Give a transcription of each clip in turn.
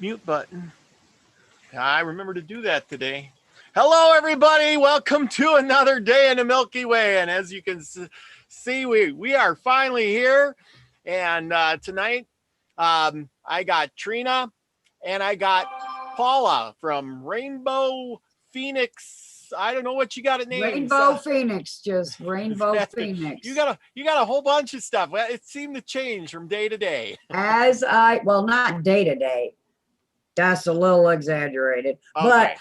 mute button. I remember to do that today. Hello, everybody. Welcome to another day in the Milky Way. And as you can see, we are finally here. And tonight, I got Trina and I got Paula from Rainbow Phoenix. I don't know what you got it named. Rainbow Phoenix, just Rainbow Phoenix. You got a whole bunch of stuff. Well, it seemed to change from day to day. Well, not day to day. That's a little exaggerated. Okay.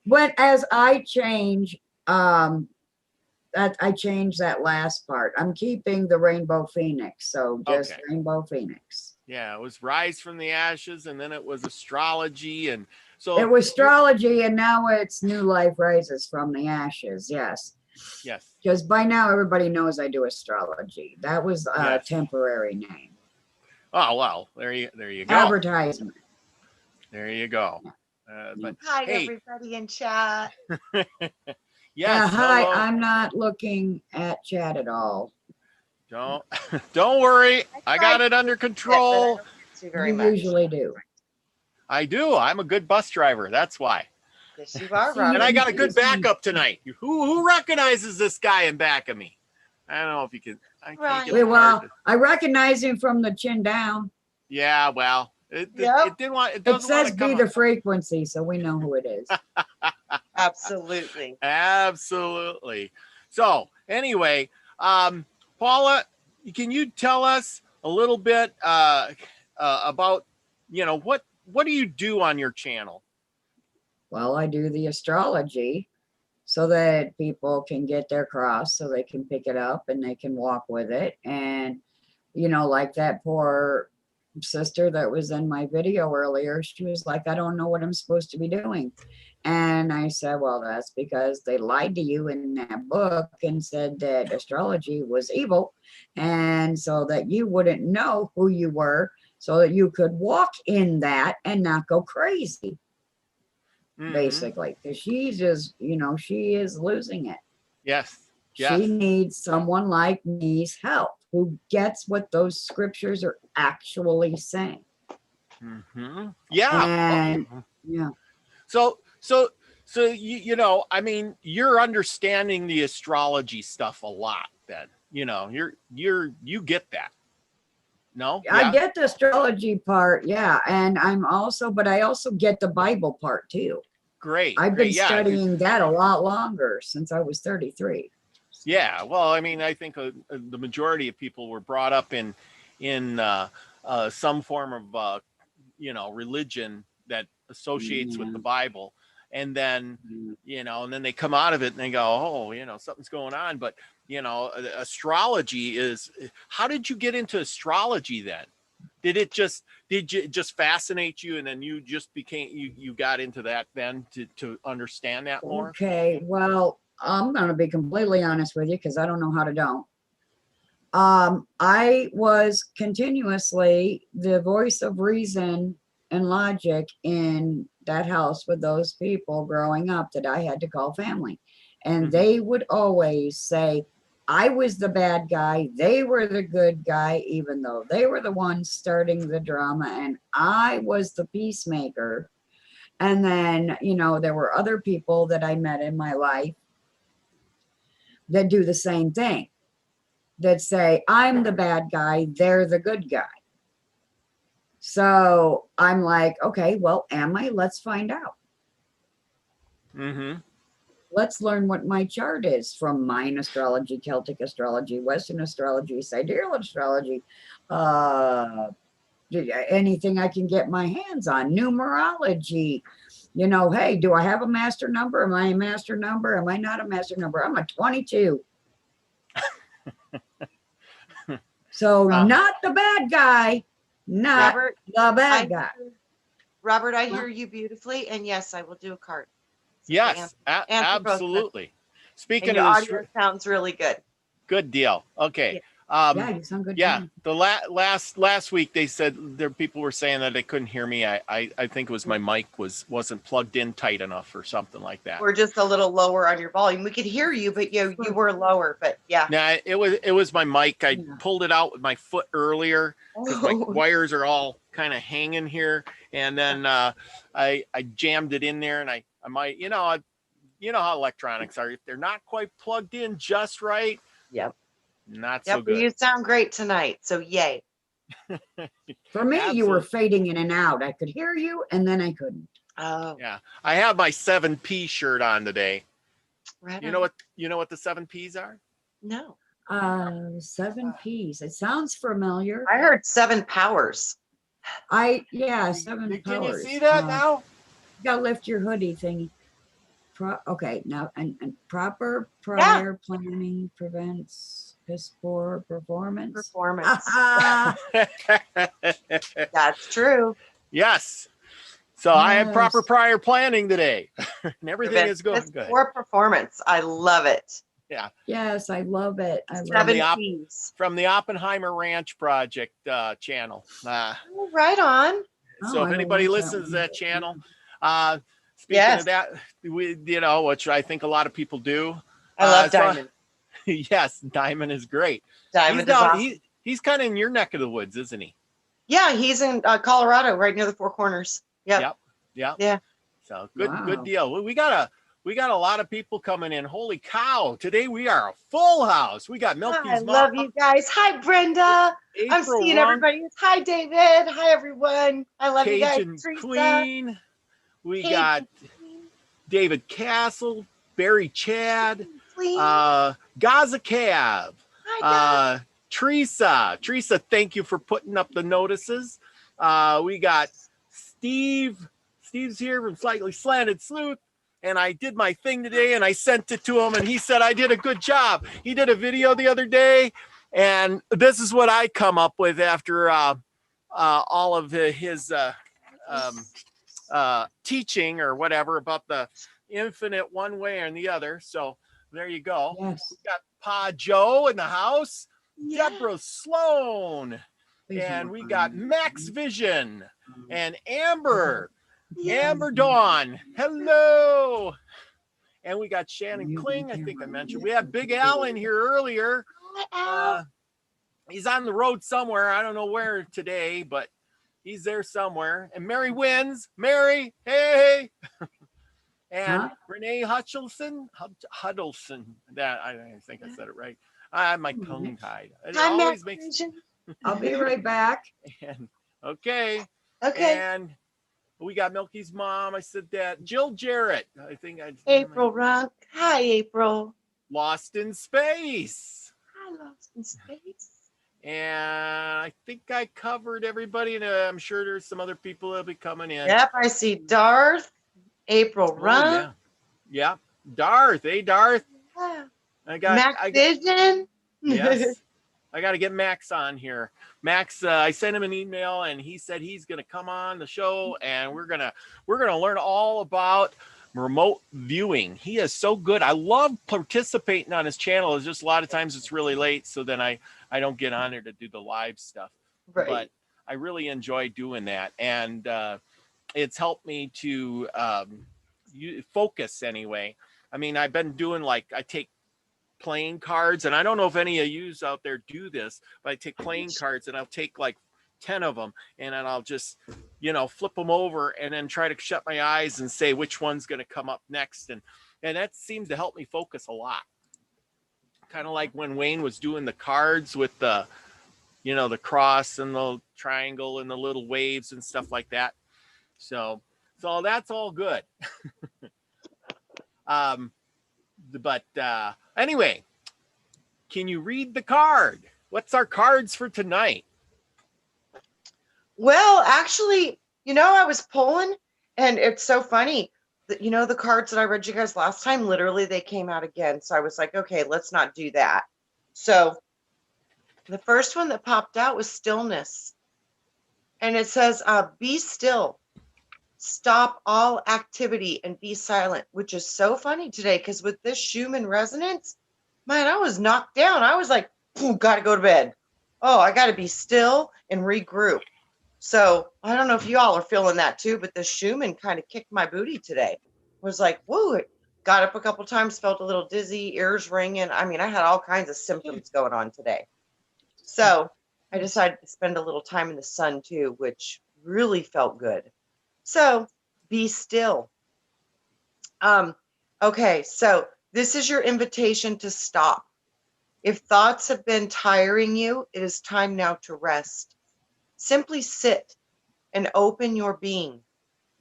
But as I change, I changed that last part. I'm keeping the Rainbow Phoenix, so just Okay. Rainbow Phoenix. Yeah, it was Rise from the Ashes, and then it was Astrology, and so it was Astrology, and now it's New Life Rises from the Ashes. Yes. Yes. Because by now everybody knows I do Astrology. That was a Yes. temporary name. Oh well, there you go. Advertisement. There you go. But hi, hey. everybody in chat. Yes. Yeah, hi. Hello. I'm not looking at chat at all. Don't worry. I got it under control. You usually do. I do. I'm a good bus driver. That's why. Yes, you are, Robert. And I got a good backup tonight. Who recognizes this guy in back of me? I don't know if you can. I can't get the Well, card. I recognize him from the chin down. Yeah, well, it didn't want. It It doesn't want says to be come the up. frequency, so we know who it is. Absolutely. Absolutely. So anyway, Paula, can you tell us a little bit about, what do you do on your channel? Well, I do the astrology so that people can get their cross, so they can pick it up and they can walk with it. And, like that poor sister that was in my video earlier, she was like, I don't know what I'm supposed to be doing. And I said, well, that's because they lied to you in that book and said that astrology was evil. And so that you wouldn't know who you were, so that you could walk in that and not go crazy. Mm-hmm. Basically, because she's just, she is losing it. Yes. She needs someone like me's help, who gets what those scriptures are actually saying. Mm-hmm. Yeah. And, yeah. So I mean, you're understanding the astrology stuff a lot. Then you get that. No, I get the astrology part, yeah, and but I also get the Bible part too. Great. I've been studying that a lot longer, since I was 33. Yeah, well, I mean, I think the majority of people were brought up in some form of religion that associates with the Bible, and then and then they come out of it and they go, oh, something's going on. But astrology is. How did you get into astrology then? Did it just fascinate you, and then you just you got into that then to understand that more? Okay, well, I'm going to be completely honest with you, because I don't know how to don't. I was continuously the voice of reason and logic in that house with those people growing up that I had to call family. And they would always say, I was the bad guy, they were the good guy, even though they were the ones starting the drama, and I was the peacemaker. And then, there were other people that I met in my life that do the same thing, that say, I'm the bad guy, they're the good guy. So I'm like, okay, well, am I? Let's find out. Mm-hmm. Let's learn what my chart is, from Mayan astrology, Celtic astrology, Western astrology, sidereal astrology, anything I can get my hands on, numerology. Hey, do I have a master number? Am I a master number? Am I not a master number? I'm a 22. So not the bad guy, not Robert, the bad guy. Robert, I hear you beautifully, and yes, I will do a card. Yes, absolutely. Speaking of the audio, sounds really good. Good deal. Okay. Yeah, you sound good. Yeah, the last week they said people were saying that they couldn't hear me. I think it was my mic wasn't plugged in tight enough or something like that. Or just a little lower on your volume. We could hear you, but you were lower. But yeah. Nah, it was my mic. I pulled it out with my foot earlier because my wires are all kind of hanging here, and then I jammed it in there, and I might, you know how electronics are. If they're not quite plugged in just right, Yep. not so But good. you sound great tonight, so yay. For me, you were Absolutely. fading in and out. I could hear you, and then I couldn't. Oh, Yeah, I have my 7P shirt on today. right. You know what the 7Ps are? No. 7 P's. It sounds familiar. I heard 7 powers. Yeah, 7 Can you powers. see that now? You gotta lift your hoodie thingy. Okay, now and proper prior planning prevents piss poor performance. Performance. That's true. Yes. So I had proper Yes. prior planning today, and everything is going good. For performance. I love it. Yeah. Yes, I love it. I love 7 it. P's. From the Oppenheimer Ranch Project channel. Oh, right on. So if I anybody watch that listens to one. that channel, speaking Yes. of that, which I think a lot of people do. I love Diamond. Yes, Diamond is great. Diamond is awesome. He's kind of in your neck of the woods, isn't he? Yeah, he's in Colorado, right near the Four Corners. Yep. Yeah. So good Wow. deal. We got a lot of people coming in. Holy cow! Today we are a full house. We got Milky's I mom. love you guys. Hi, Brenda. I'm April seeing Runk, everybody. Hi, David. Hi, everyone. I love you guys. Cajun Teresa. Queen. We Cajun got Queen. David Castle, Barry Chad, Queen. Gaza Cav, Hi, Teresa, thank you for putting up the notices. We got Steve. Steve's here from Slightly Slanted Sleuth. And I did my thing today and I sent it to him and he said I did a good job. He did a video the other day and this is what I come up with after all of his teaching or whatever about the infinite one way and the other. So there you go. Yes. We got Pa Joe in the house, Yeah. Deborah Sloan, and we got Max Vision and Amber. Yeah. Amber Dawn, hello. And we got Shannon Kling, I think I mentioned. We had Big Al in here earlier. Hi, Al. He's on the road somewhere. I don't know where today, but he's there somewhere. And Mary wins. Mary, hey. And Renee Huddleston. That I think I said it right. I have my tongue tied. It Hi, always Max makes. Vision. I'll be right back. And, okay. Okay. And we got Milky's mom. I said that. Jill Jarrett. I think I. April Runk. Hi, April. Lost in Space. Hi, Lost in Space. And I think I covered everybody. And I'm sure there's some other people that'll be coming in. Yep, I see Darth. April Runk. Yeah. Darth. Hey, Darth. Yeah. Max Vision. Yes. I got to get Max on here. Max, I sent him an email and he said he's going to come on the show and we're going to learn all about remote viewing. He is so good. I love participating on his channel. It's just a lot of times it's really late. So then I don't get on there to do the live stuff, Right. but I really enjoy doing that. And it's helped me to focus anyway. I mean, I've been doing I take playing cards, and I don't know if any of you out there do this, but I take playing cards and I'll take 10 of them and then I'll just flip them over and then try to shut my eyes and say which one's going to come up next, and that seems to help me focus a lot, kind of like when Wayne was doing the cards with the the cross and the triangle and the little waves and stuff like that. So that's all good. But anyway, can you read the card? What's our cards for tonight? Well, actually, I was pulling and it's so funny that, the cards that I read you guys last time, literally they came out again. So I was like, okay, let's not do that. So the first one that popped out was stillness. And it says, be still. Stop all activity and be silent, which is so funny today because with this Schumann resonance, man, I was knocked down. I was like, got to go to bed. Oh, I got to be still and regroup. So I don't know if you all are feeling that too, but the Schumann kind of kicked my booty today. Was like, whoa, got up a couple times, felt a little dizzy, ears ringing. I mean, I had all kinds of symptoms going on today. So I decided to spend a little time in the sun too, which really felt good. So be still. Okay, so this is your invitation to stop. If thoughts have been tiring you, it is time now to rest. Simply sit and open your being.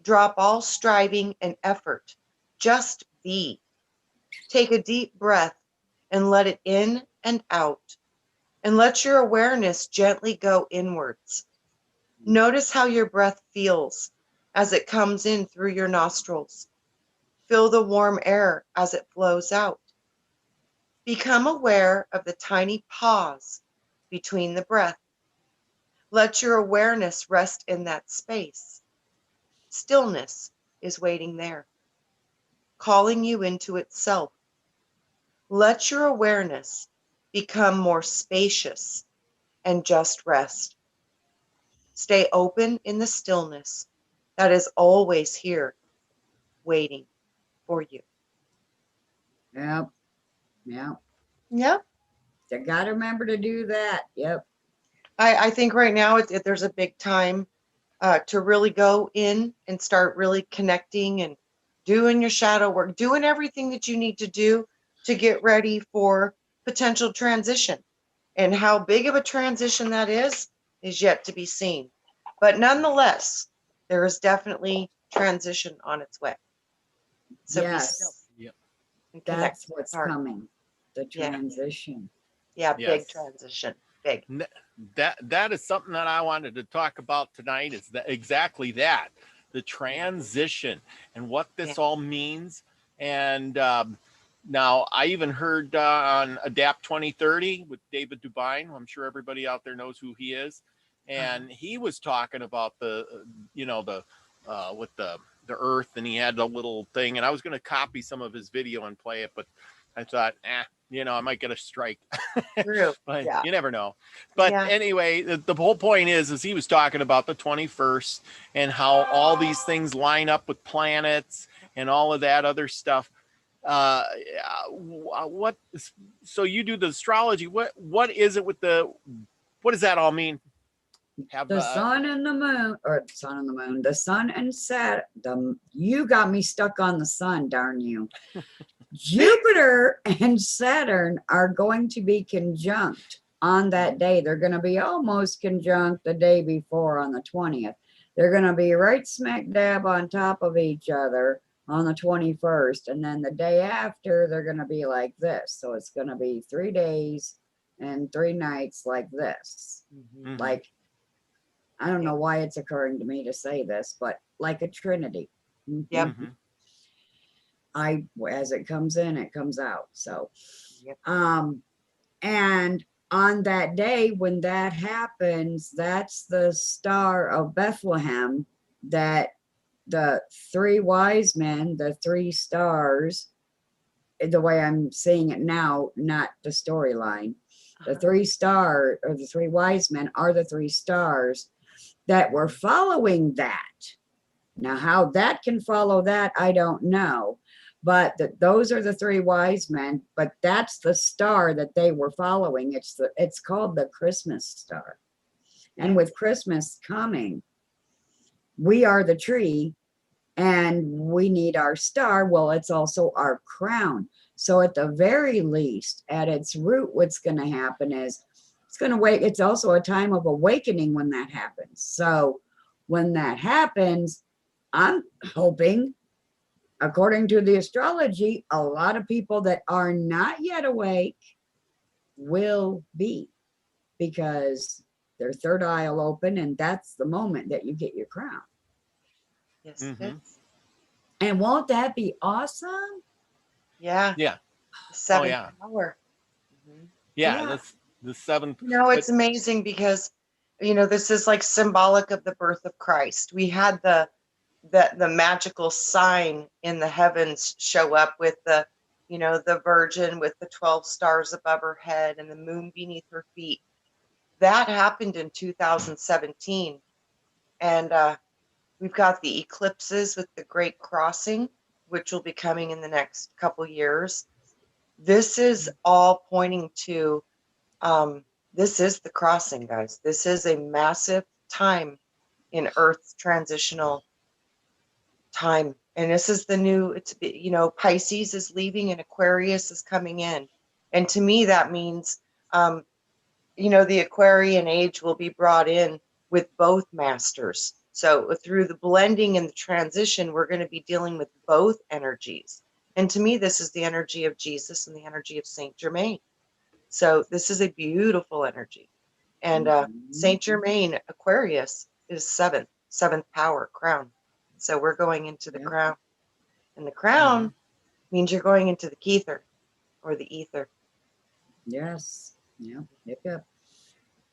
Drop all striving and effort. Just be. Take a deep breath and let it in and out. And let your awareness gently go inwards. Notice how your breath feels as it comes in through your nostrils. Feel the warm air as it flows out. Become aware of the tiny pause between the breath. Let your awareness rest in that space. Stillness is waiting there, calling you into itself. Let your awareness become more spacious and just rest. Stay open in the stillness that is always here, waiting for you. Yep. Yep. Yep. You got to remember to do that. Yep. I think right now there's a big time to really go in and start really connecting and doing your shadow work, doing everything that you need to do to get ready for potential transition. And how big of a transition that is yet to be seen. But nonetheless, there is definitely transition on its way. So be still. Yes. Yep. And connect That's to the what's heart. coming. The Yeah. transition. Yeah, big Yes. transition. Big. That is something that I wanted to talk about tonight, is that exactly that, the transition and what this all means. And now I even heard on Adapt 2030 with David Dubine. I'm sure everybody out there knows who he is. And he was talking about the, with the earth, and he had a little thing, and I was going to copy some of his video and play it, but I thought, I might get a strike. True. But Yeah. you never know. But anyway, the whole point is he was talking about the 21st and how all these things line up with planets and all of that other stuff. So you do the astrology. What is it with what does that all mean? The sun and the moon, or sun and the moon, the sun and Saturn. You got me stuck on the sun, darn you. Jupiter and Saturn are going to be conjunct on that day. They're going to be almost conjunct the day before on the 20th. They're going to be right smack dab on top of each other on the 21st. And then the day after, they're going to be like this. So it's going to be 3 days and 3 nights like this. Mm-hmm. Like, I don't know why it's occurring to me to say this, but like a trinity. Yep. Mm-hmm. As it comes in, it comes out. So, Yep. And on that day when that happens, that's the star of Bethlehem, that the 3 wise men, the 3 stars, the way I'm seeing it now, not the storyline. The 3 stars, or the 3 wise men, are the 3 stars that were following that. Now, how that can follow that, I don't know. But those are the 3 wise men, but that's the star that they were following. It's called the Christmas star. And with Christmas coming, we are the tree and we need our star. Well, it's also our crown. So at the very least, at its root, what's going to happen is it's also a time of awakening when that happens. So when that happens, I'm hoping, according to the astrology, a lot of people that are not yet awake will be, because their third eye will open, and that's the moment that you get your crown. Yes. Mm-hmm. And won't that be awesome? Yeah. Yeah. The 7th yeah. hour. Mm-hmm. Yeah. Yeah. The 7th. It's amazing because, this is like symbolic of the birth of Christ. We had the magical sign in the heavens show up with the Virgin with the 12 stars above her head and the moon beneath her feet. That happened in 2017. And we've got the eclipses with the Great Crossing, which will be coming in the next couple years. This is all pointing to, this is the crossing, guys. This is a massive time in Earth's transitional time. And this is the new, it's, you know, Pisces is leaving and Aquarius is coming in. And to me, that means, you know, the Aquarian age will be brought in with both masters. So through the blending and the transition, we're going to be dealing with both energies. And to me, this is the energy of Jesus and the energy of Saint Germain. So this is a beautiful energy. And Saint Germain, Aquarius, is seventh power, crown. So we're going into the crown. And the crown means you're going into the kether or the ether. Yes. Yeah. Yep. Yep.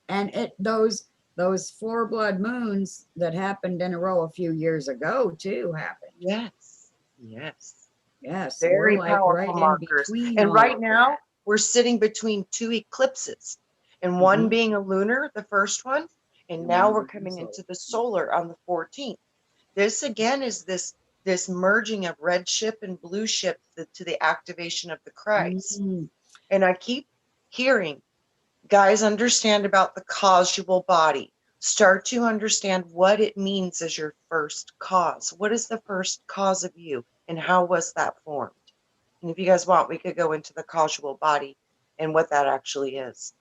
And those 4 blood moons that happened in a row a few years ago too happened. Yes. Yes. Yes. So Very we're like powerful right in markers. between. And all right of now, that. we're sitting between 2 eclipses, and one being a lunar, the first one, and now we're coming into the solar on the 14th. This again is this merging of red ship and blue ship to the activation of the Christ. And I keep hearing, guys, understand about the causal body. Start to understand what it means as your first cause. What is the first cause of you, and how was that formed? And if you guys want, we could go into the causal body and what that actually is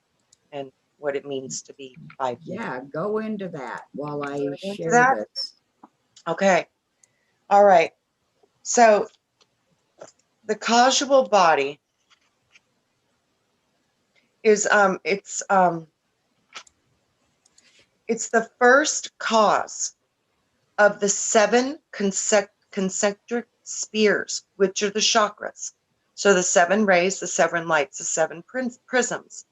and what it means to be 5D. Yeah, go into that while I share that? this. Okay. All right. So the causal body is it's the first cause of the 7 concentric spheres, which are the chakras. So the 7 rays, the 7 lights, the 7 prisms.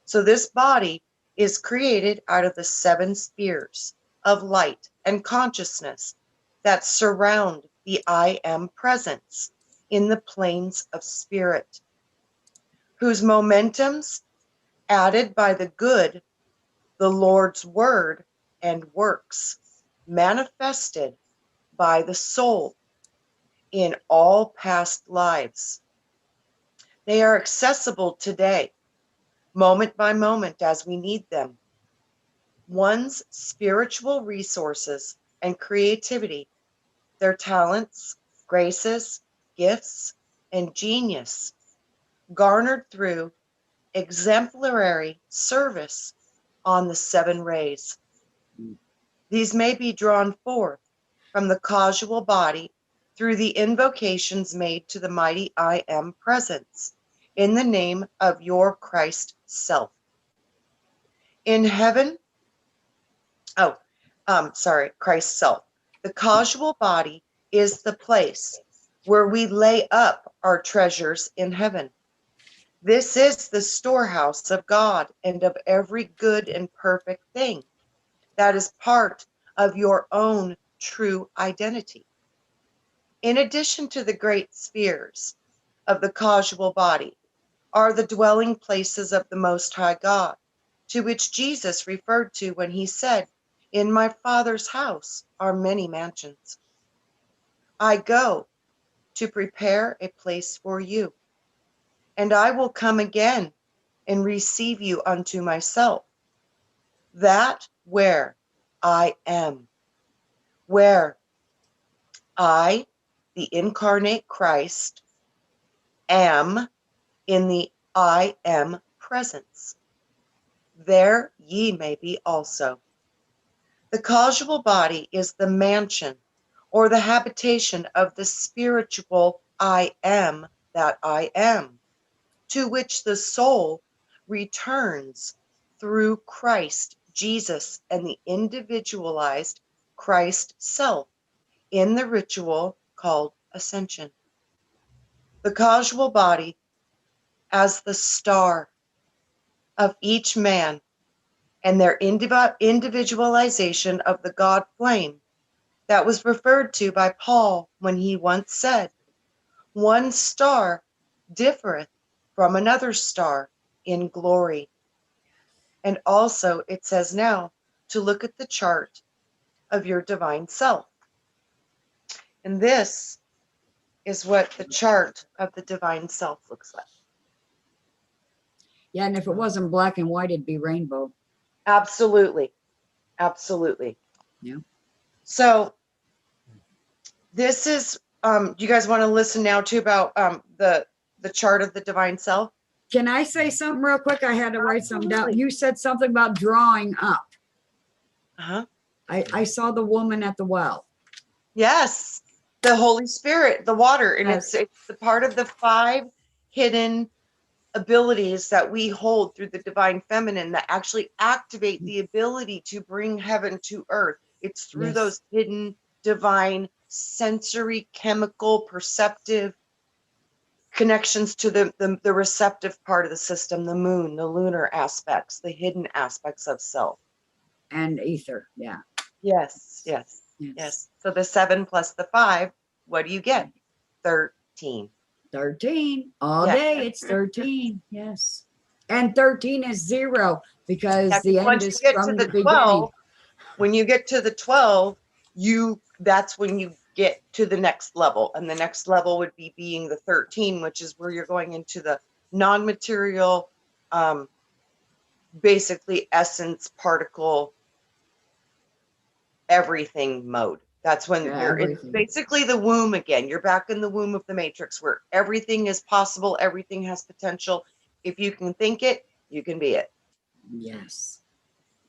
So this body is created out of the 7 spheres of light and consciousness that surround the I am presence in the planes of spirit, whose momentums added by the good, the Lord's word and works, manifested by the soul in all past lives. They are accessible today, moment by moment as we need them. One's spiritual resources and creativity, their talents, graces, gifts, and genius, garnered through exemplary service on the 7 rays. These may be drawn forth from the causal body through the invocations made to the mighty I Am presence in the name of your Christ self. In heaven, Christ self. The causal body is the place where we lay up our treasures in heaven. This is the storehouse of God and of every good and perfect thing that is part of your own true identity. In addition to the great spheres of the causal body are the dwelling places of the Most High God, to which Jesus referred to when he said, "In my Father's house are many mansions. I go to prepare a place for you, and I will come again and receive you unto myself, that where I am, where I, the incarnate Christ, am in the I am presence. There ye may be also." The causal body is the mansion or the habitation of the spiritual I am that I am, to which the soul returns through Christ Jesus and the individualized Christ self in the ritual called ascension. The causal body as the star of each man and their individualization of the God flame that was referred to by Paul when he once said, "One star differeth from another star in glory." And also it says now to look at the chart of your divine self. And this is what the chart of the divine self looks like. Yeah, and if it wasn't black and white, it'd be rainbow. Absolutely. Absolutely. Yeah. So this is, do you guys want to listen now to about the chart of the divine self? Can I say something real quick? I had to write something down. Absolutely. You said something about drawing up. Uh-huh. I saw the woman at the well. Yes, the Holy Spirit, the water, and Yes. it's the part of the 5 hidden abilities that we hold through the divine feminine that actually activate the ability to bring heaven to earth. It's through Yes. those hidden divine sensory, chemical, perceptive connections to the receptive part of the system, the moon, the lunar aspects, the hidden aspects of self. And ether. Yeah. Yes, yes, yes. So the 7 plus the 5, what do you get? 13. 13 all Yeah. day. It's 13. Yes. And 13 is 0 because Yeah, the end once is you get to from the the beginning. 12, when you get to the 12, that's when you get to the next level. And the next level would be being the 13, which is where you're going into the non-material, basically essence, particle, everything mode. That's when Yeah, you're in everything. basically the womb again. You're back in the womb of the matrix where everything is possible, everything has potential. If you can think it, you can be it. Yes.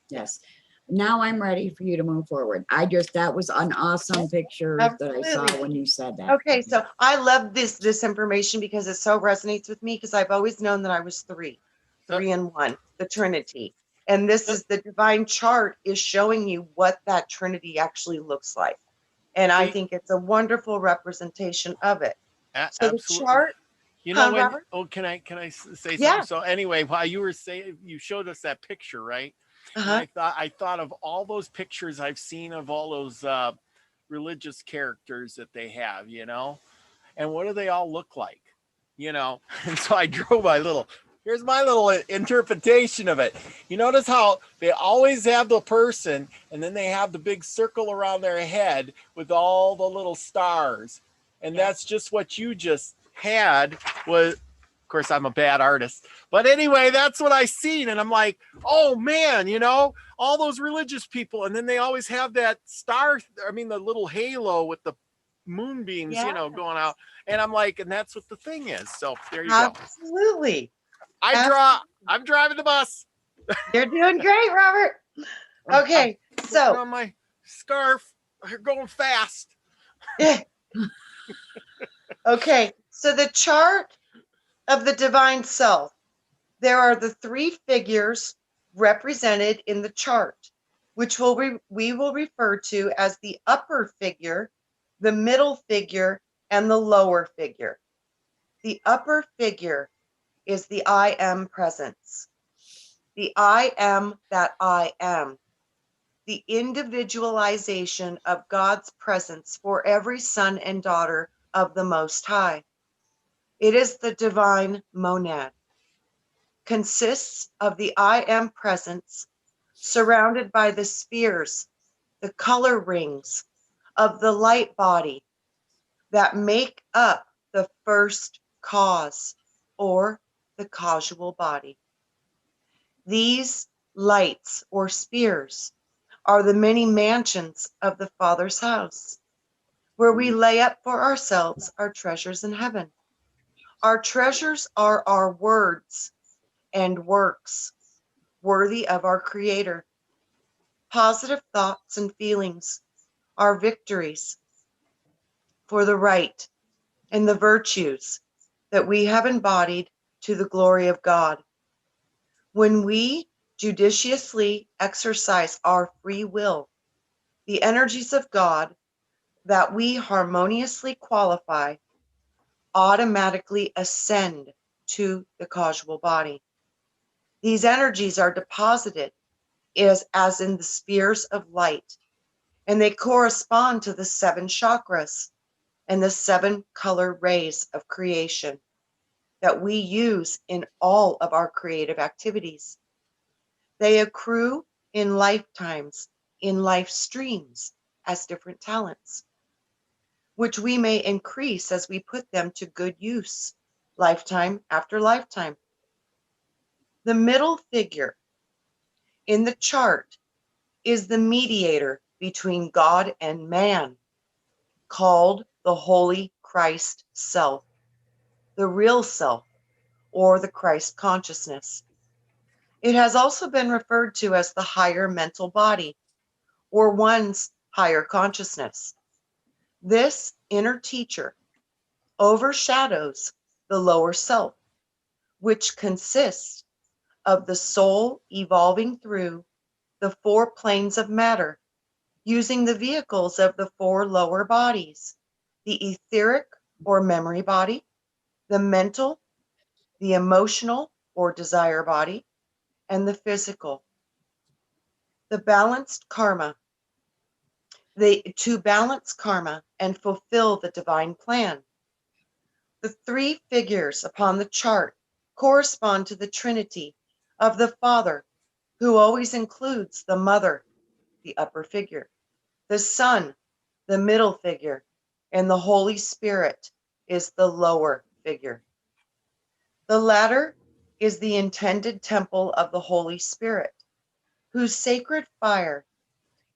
Yes. Now I'm ready for you to move forward. That was an awesome picture that I saw Absolutely. when you said that. Okay, so I love this information because it so resonates with me because I've always known that I was 3 in 1, the Trinity. And this is the divine chart is showing you what that Trinity actually looks like. And I think it's a wonderful representation of it. So the Absolutely. chart, You know, when, Robert? can I say something? Yeah. So anyway, while you were saying, you showed us that picture, right? And I thought of all those pictures I've seen of all those religious characters that they have, you know, and what do they all look like, you know? And so I drew here's my little interpretation of it. You notice how they always have the person and then they have the big circle around their head with all the little stars. And that's just what you just had was, of course, I'm a bad artist, but anyway, that's what I seen. And I'm like, oh man, you know, all those religious people. And then they always have that star, the little halo with the moonbeams, you know, going out. And I'm like, and that's what the thing is. So there you go. Absolutely. I'm driving the bus. You're doing great, Robert. Okay, so on my scarf, you're going fast. Okay, so the chart of the divine self, there are the 3 figures represented in the chart, which we will refer to as the upper figure, the middle figure, and the lower figure. The upper figure is the I am presence. The I am that I am. The individualization of God's presence for every son and daughter of the Most High. It is the divine monad. Consists of the I am presence surrounded by the spheres, the color rings of the light body that make up the first cause or the causal body. These lights or spheres are the many mansions of the Father's house, where we lay up for ourselves our treasures in heaven. Our treasures are our words and works worthy of our Creator. Positive thoughts and feelings are victories for the right and the virtues that we have embodied to the glory of God. When we judiciously exercise our free will, the energies of God that we harmoniously qualify automatically ascend to the causal body. These energies are deposited as in the spheres of light, and they correspond to the 7 chakras and the 7 color rays of creation that we use in all of our creative activities. They accrue in lifetimes, in life streams, as different talents, which we may increase as we put them to good use, lifetime after lifetime. The middle figure in the chart is the mediator between God and man, called the Holy Christ Self, the real self, or the Christ consciousness. It has also been referred to as the higher mental body, or one's higher consciousness. This inner teacher overshadows the lower self, which consists of the soul evolving through the 4 planes of matter, using the vehicles of the 4 lower bodies: the etheric or memory body, the mental, the emotional or desire body, and the physical. The balanced karma. To balance karma and fulfill the divine plan. The 3 figures upon the chart correspond to the Trinity of the Father, who always includes the Mother, the upper figure, the Son, the middle figure, and the Holy Spirit is the lower figure. The latter is the intended temple of the Holy Spirit, whose sacred fire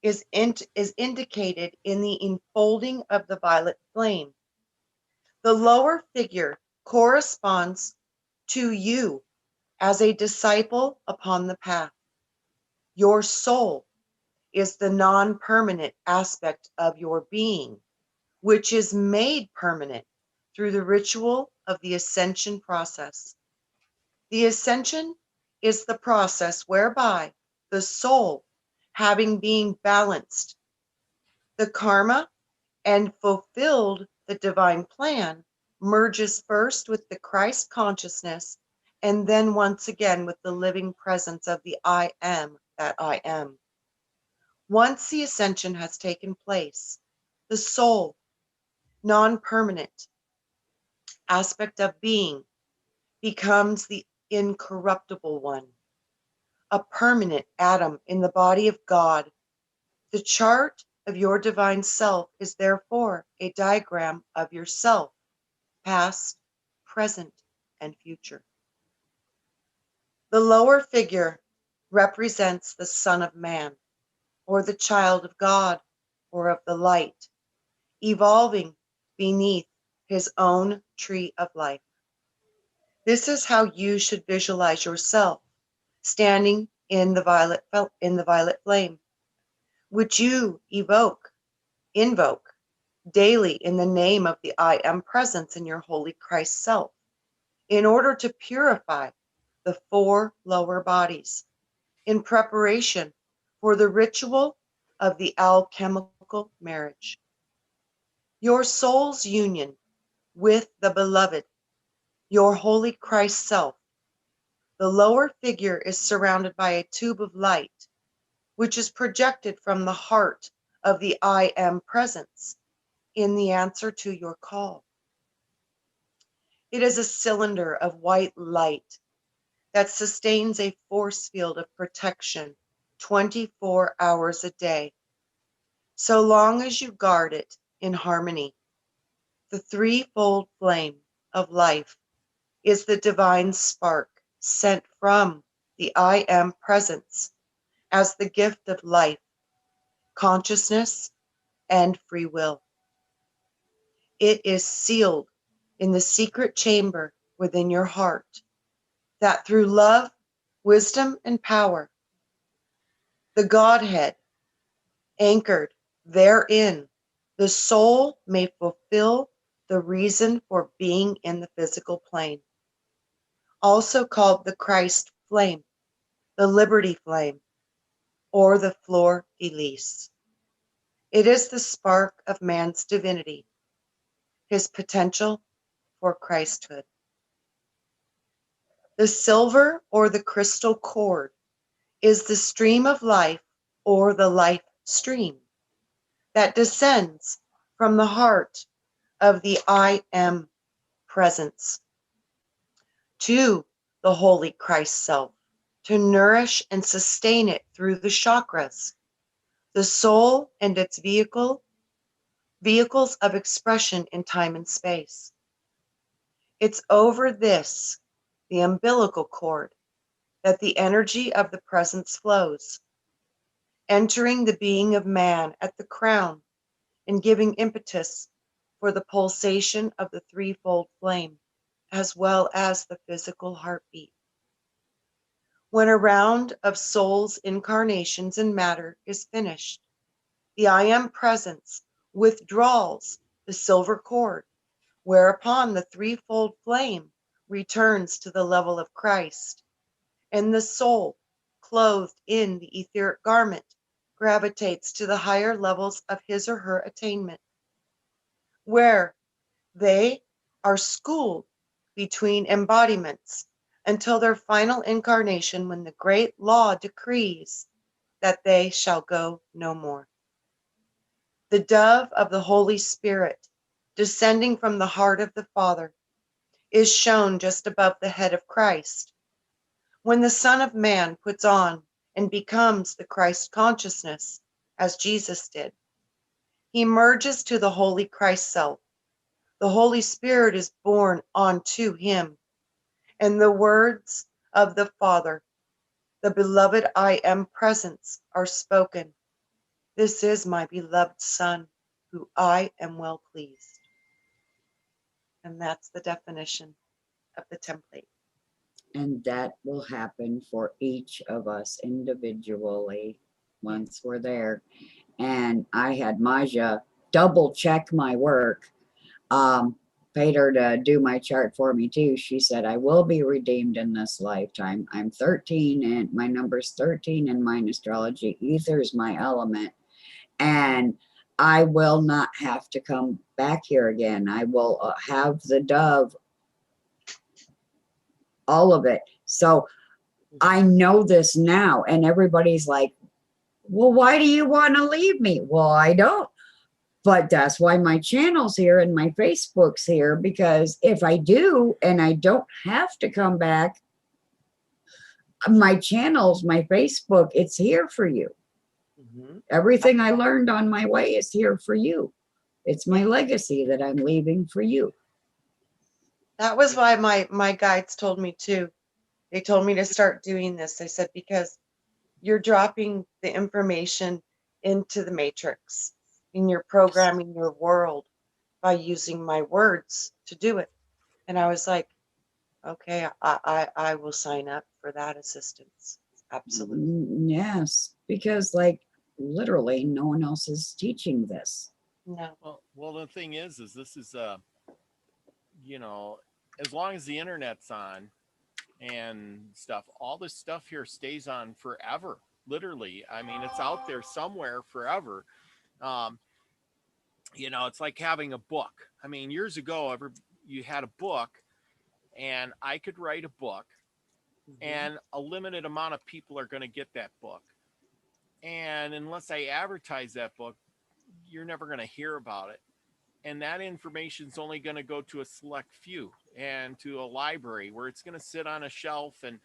is indicated in the enfolding of the violet flame. The lower figure corresponds to you as a disciple upon the path. Your soul is the non-permanent aspect of your being, which is made permanent through the ritual of the ascension process. The ascension is the process whereby the soul, having been balanced the karma and fulfilled the divine plan, merges first with the Christ consciousness and then once again with the living presence of the I am that I am. Once the ascension has taken place, the soul, non-permanent aspect of being, becomes the incorruptible one, a permanent atom in the body of God. The chart of your divine self is therefore a diagram of yourself, past, present, and future. The lower figure represents the Son of Man, or the child of God, or of the light, evolving beneath his own tree of life. This is how you should visualize yourself, standing in the violet flame, which you invoke daily in the name of the I am presence in your holy Christ self, in order to purify the 4 lower bodies in preparation for the ritual of the alchemical marriage. Your soul's union with the beloved, your holy Christ self. The lower figure is surrounded by a tube of light, which is projected from the heart of the I am presence in the answer to your call. It is a cylinder of white light that sustains a force field of protection 24 hours a day, so long as you guard it in harmony. The 3-fold flame of life is the divine spark sent from the I am presence as the gift of life, consciousness, and free will. It is sealed in the secret chamber within your heart, that through love, wisdom, and power, the Godhead anchored therein, the soul may fulfill the reason for being in the physical plane, also called the Christ flame, the liberty flame, or the fleur de lis. It is the spark of man's divinity, his potential for Christhood. The silver or the crystal cord is the stream of life, or the life stream, that descends from the heart of the I am presence to the holy Christ self, to nourish and sustain it through the chakras, the soul and its vehicles of expression in time and space. It's over this, the umbilical cord, that the energy of the presence flows. entering the being of man at the crown and giving impetus for the pulsation of the threefold flame, as well as the physical heartbeat. When a round of soul's incarnations in matter is finished, the I Am Presence withdraws the silver cord, whereupon the threefold flame returns to the level of Christ, and the soul, clothed in the etheric garment, gravitates to the higher levels of his or her attainment, where they are schooled between embodiments until their final incarnation, when the great law decrees that they shall go no more. The dove of the Holy Spirit, descending from the heart of the Father, is shown just above the head of Christ. When the Son of Man puts on and becomes the Christ consciousness, as Jesus did, he merges to the Holy Christ self. The Holy Spirit is born onto him, and the words of the Father, the beloved I Am Presence, are spoken. This is my beloved Son, who I am well pleased. And that's the definition of the template. And that will happen for each of us individually once we're there. And I had Maja double check my work. Paid her to do my chart for me too. She said, I will be redeemed in this lifetime. I'm 13 and my number's 13 in mine astrology. Ether is my element. And I will not have to come back here again. I will have the dove, all of it. So I know this now. And everybody's like, well, why do you want to leave me? Well, I don't. But that's why my channel's here and my Facebook's here, because if I do and I don't have to come back, my channels, my Facebook, it's here for you. Mm-hmm. Everything I learned on my way is here for you. It's my legacy that I'm leaving for you. That was why my guides told me too. They told me to start doing this. They said, because you're dropping the information into the matrix and you're programming your world by using my words to do it. And I was like, okay, I will sign up for that assistance. Absolutely. Yes, because like literally no one else is teaching this. No. Well, the thing is this is you know, as long as the internet's on and stuff, all this stuff here stays on forever. Literally, I mean, it's out there somewhere forever. You know, it's like having a book. I mean, years ago, you had a book, and I could write a book, and a limited amount of people are going to get that book. And unless I advertise that book, you're never going to hear about it. And that information is only going to go to a select few and to a library where it's going to sit on a shelf, and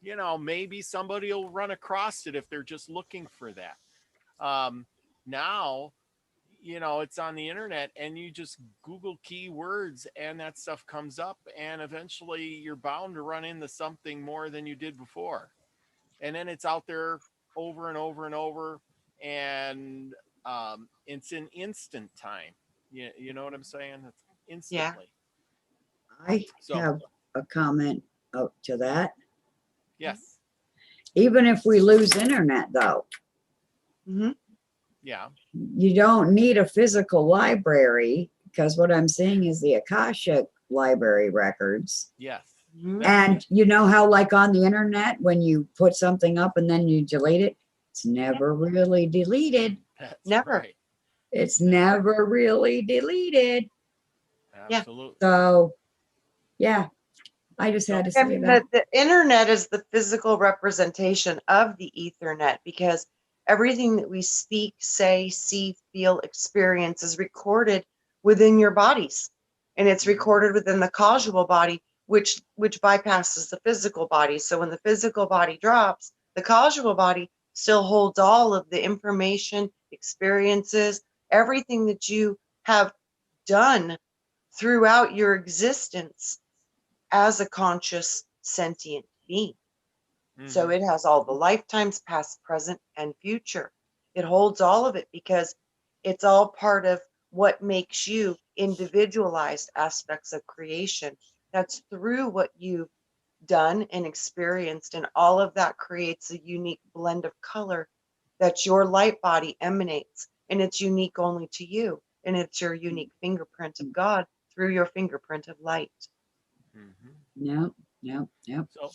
you know, maybe somebody will run across it if they're just looking for that. Now, you know, it's on the internet and you just Google keywords and that stuff comes up, and eventually you're bound to run into something more than you did before. And then it's out there over and over and over, and it's in instant time. You know what I'm saying? It's instantly. I So, have a comment up to that. yes. Even if we lose internet though, Mm-hmm. Yeah. you don't need a physical library, because what I'm seeing is the Akashic library records. Yes. Mm-hmm. And you know how like on the internet, when you put something up and then you delete it, it's never really deleted. That's Never. right. It's never really deleted. Absolutely. So yeah, I just had to say And that. the internet is the physical representation of the Ethernet, because everything that we speak, say, see, feel, experience is recorded within your bodies. And it's recorded within the causal body, which bypasses the physical body. So when the physical body drops, the causal body still holds all of the information, experiences, everything that you have done throughout your existence as a conscious sentient being. So it has all the lifetimes, past, present, and future. It holds all of it because it's all part of what makes you individualized aspects of creation. That's through what you've done and experienced, and all of that creates a unique blend of color that your light body emanates, and it's unique only to you, and it's your unique fingerprint of God through your fingerprint of light. Yep, yep, yep. So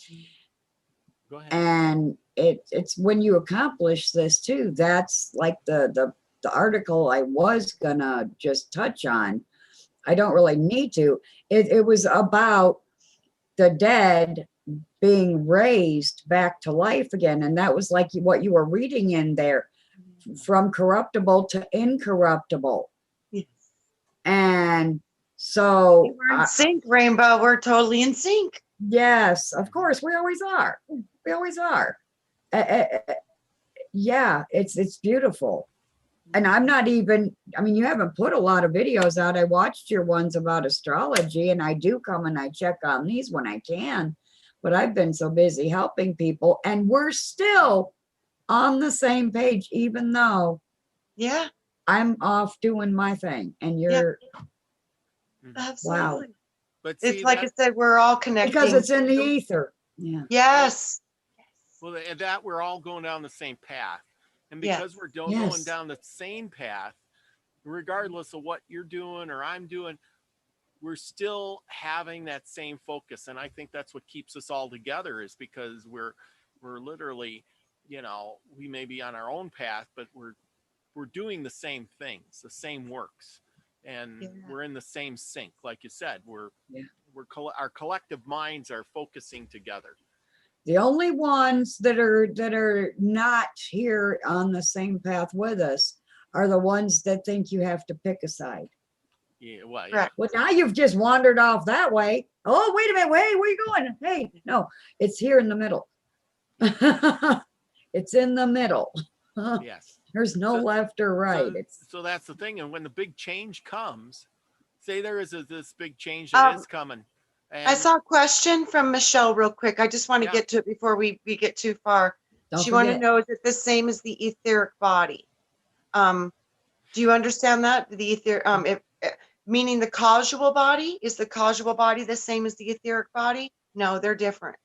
go ahead. And it's when you accomplish this too, that's like the article I was gonna just touch on. I don't really need to. It was about the dead being raised back to life again, and that was like what you were reading in there, from corruptible to incorruptible. Yes. And so We're in sync, Rainbow. We're totally in sync. yes, of course, we always are. We always are. Yeah, it's beautiful. And I'm not even, I mean, you haven't put a lot of videos out. I watched your ones about astrology, and I do come and I check on these when I can, but I've been so busy helping people, and we're still on the same page, even though I'm off doing my thing and you're absolutely. Wow. But It's see, like I said, we're all connecting. Because it's in the ether. Yeah. Yes. well, and that we're all going down the same path. And Yes. because we're going Yes. down the same path, regardless of what you're doing or I'm doing, we're still having that same focus. And I think that's what keeps us all together, is because we're literally, you know, we may be on our own path, but we're doing the same things, the same works, and we're in the same sync. Like you said, our collective minds are focusing together. The only ones that are not here on the same path with us are the ones that think you have to pick a side. Yeah, well, yeah. Correct. Well, now you've just wandered off that way. Oh, wait a minute. Wait, where you going? Hey, no, it's here in the middle. It's in the middle. Yes. There's no left or right. So that's the thing. And when the big change comes, say there is this big change that is coming. And I saw a question from Michelle real quick. I just want to get to it before we get too far. Don't She wanted to forget. know, is it the same as the etheric body? Do you understand that? The ether, meaning the causal body, is the causal body the same as the etheric body? No, they're different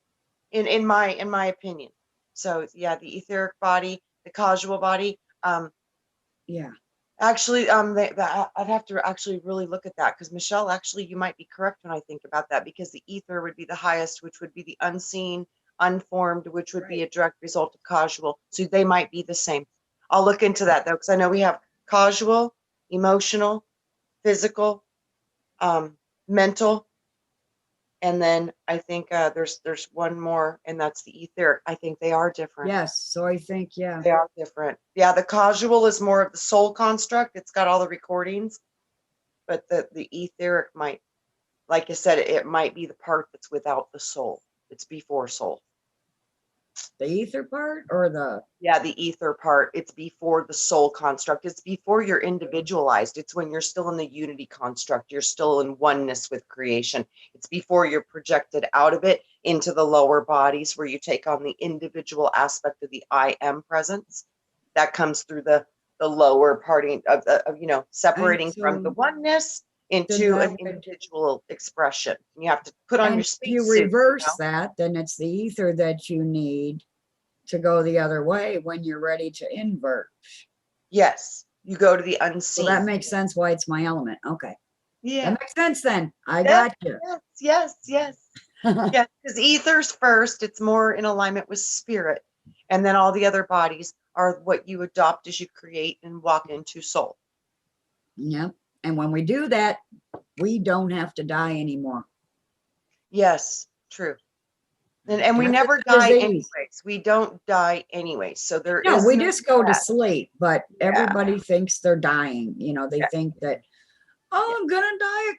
in my opinion. So yeah, the etheric body, the causal body. Yeah. Actually, I'd have to actually really look at that, because Michelle, actually, you might be correct when I think about that, because the ether would be the highest, which would be the unseen, unformed, which would be a direct result of causal. So they might be the same. I'll look into that though, because I know we have causal, emotional, physical, mental, and then I think there's one more, and that's the etheric. I think they are different. Yes. So I think, yeah. They are different. Yeah, the causal is more of the soul construct. It's got all the recordings, but the etheric might, like I said, it might be the part that's without the soul. It's before soul. The ether part or the? Yeah, the ether part. It's before the soul construct. It's before you're individualized. It's when you're still in the unity construct. You're still in oneness with creation. It's before you're projected out of it into the lower bodies, where you take on the individual aspect of the I am presence. That comes through the lower parting of separating from the oneness into an individual expression. You have to put on your If you spacesuit, reverse that, then it's the ether that you need to go the other way when you're ready to invert. Yes, you go to the unseen. So that makes sense why it's my element. Okay. Yeah. That makes sense then. I got you. Yes. Yeah, because ether's first. It's more in alignment with spirit. And then all the other bodies are what you adopt as you create and walk into soul. Yep. And when we do that, we don't have to die anymore. Yes, true. And we never die anyways. We don't die anyways. So there is we just go to sleep, but everybody thinks they're dying. You know, they think that, I'm going to die.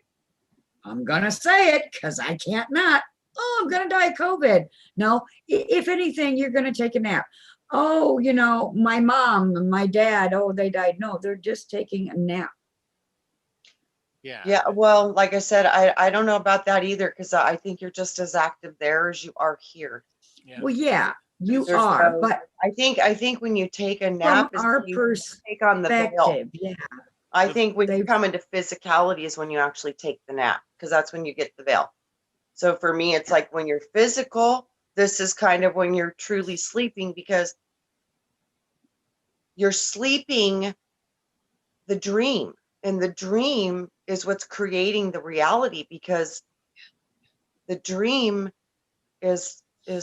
I'm going to say it because I can't not. Oh, I'm going to die of COVID. No, if anything, you're going to take a nap. Oh, my mom and my dad, they died. No, they're just taking a nap. Yeah. Well, like I said, I don't know about that either, because I think you're just as active there as you are here. Well, yeah. You There's are, no, but I think when you take a from nap is our when you take on the veil. perspective, yeah, I think when you they've come into physicality is when you actually take the nap, because that's when you get the veil. So for me, it's like when you're physical, this is kind of when you're truly sleeping, because you're sleeping the dream, and the dream is what's creating the reality, because the dream is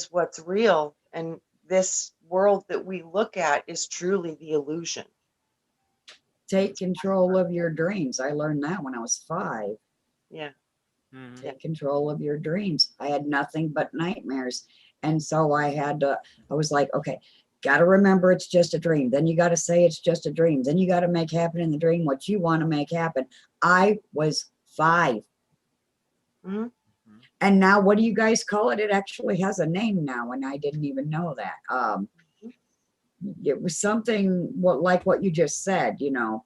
what's real, and this world that we look at is truly the illusion. take control of your dreams. I learned that when I was 5. Yeah. Mhm. Take control of your dreams. I had nothing but nightmares. And so I was like, okay, got to remember it's just a dream. Then you got to say it's just a dream. Then you got to make happen in the dream what you want to make happen. I was 5. Mhm. And now what do you guys call it? It actually has a name now, and I didn't even know that. It was something like what you just said, you know.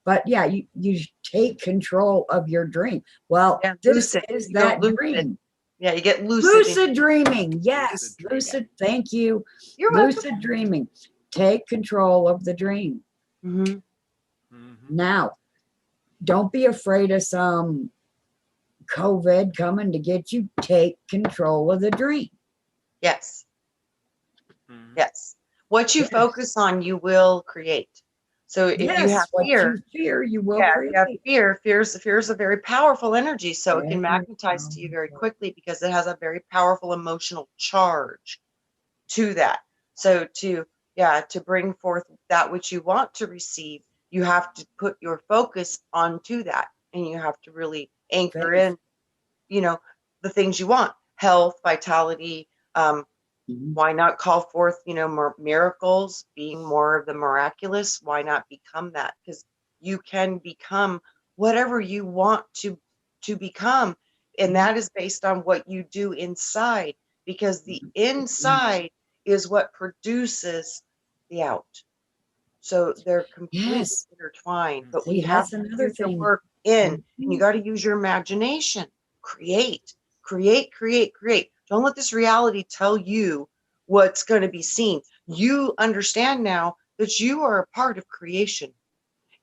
But yeah, you take control of your dream. Well, Yeah, this lucid. is You go that lucid. dream. Yeah, you get lucid. Lucid dreaming. Yes, Lucid dreaming. lucid. Thank you. You're welcome. Lucid dreaming. Take control of the dream. Mhm. Mhm. Now, don't be afraid of some COVID coming to get you. Take control of the dream. Yes. Mhm. Yes. What you Yes. focus on, you will create. So if you have Yes, what fear, you fear, you will yeah, if create. you have fear, fear's a very powerful energy. So it can Very magnetize to you very powerful. quickly, because it has a very powerful emotional charge to that. So to bring forth that which you want to receive, you have to put your focus onto that, and you have to really anchor Faith. in, the things you want: health, vitality. Mhm. Why not call forth, more miracles, being more of the miraculous? Why not become that? Because you can become whatever you want to become, and that is based on what you do inside, because the inside is what produces the out. So they're completely Yes. intertwined, but we See, have that's to another do the thing. work in, and you Mhm. got to use your imagination. Create, create, create, create. Don't let this reality tell you what's going to be seen. You understand now that you are a part of creation,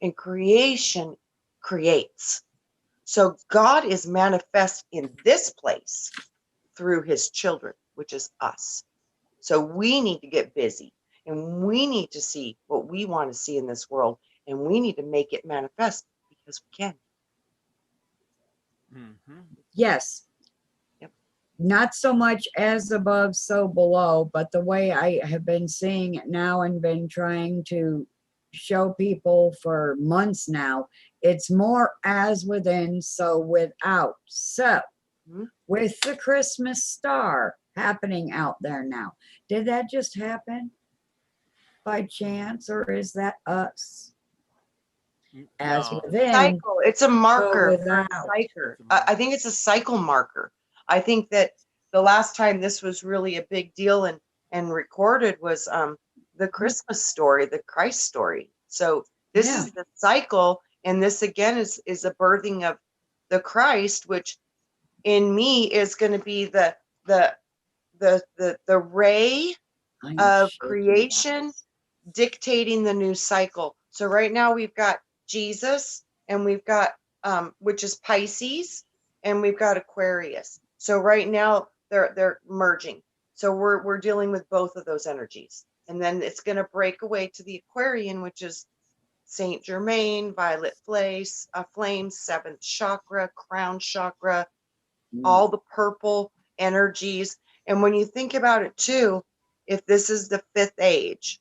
and creation creates. So God is manifest in this place through his children, which is us. So we need to get busy, and we need to see what we want to see in this world, and we need to make it manifest, because we can. Mhm. Yes. Yep. Not so much as above, so below, but the way I have been seeing it now and been trying to show people for months now, it's more as within, so without. So, Mhm. with the Christmas star happening out there now, did that just happen by chance, or is that us? As No. within, Cycle. It's a so marker for a without. cycle. It's a marker. I think it's a cycle marker. I think that the last time this was really a big deal and recorded was the Christmas story, the Christ story. So this Yeah. is the cycle, and this again is a birthing of the Christ, which in me is going to be the ray I am of shaking. creation dictating the new cycle. So right now we've got Jesus, and we've got which is Pisces, and we've got Aquarius. So right now they're merging. So we're dealing with both of those energies. And then it's going to break away to the Aquarian, which is Saint Germain, violet flames, seventh chakra, crown chakra, all the purple energies. And when you think about it too, if this is the fifth age,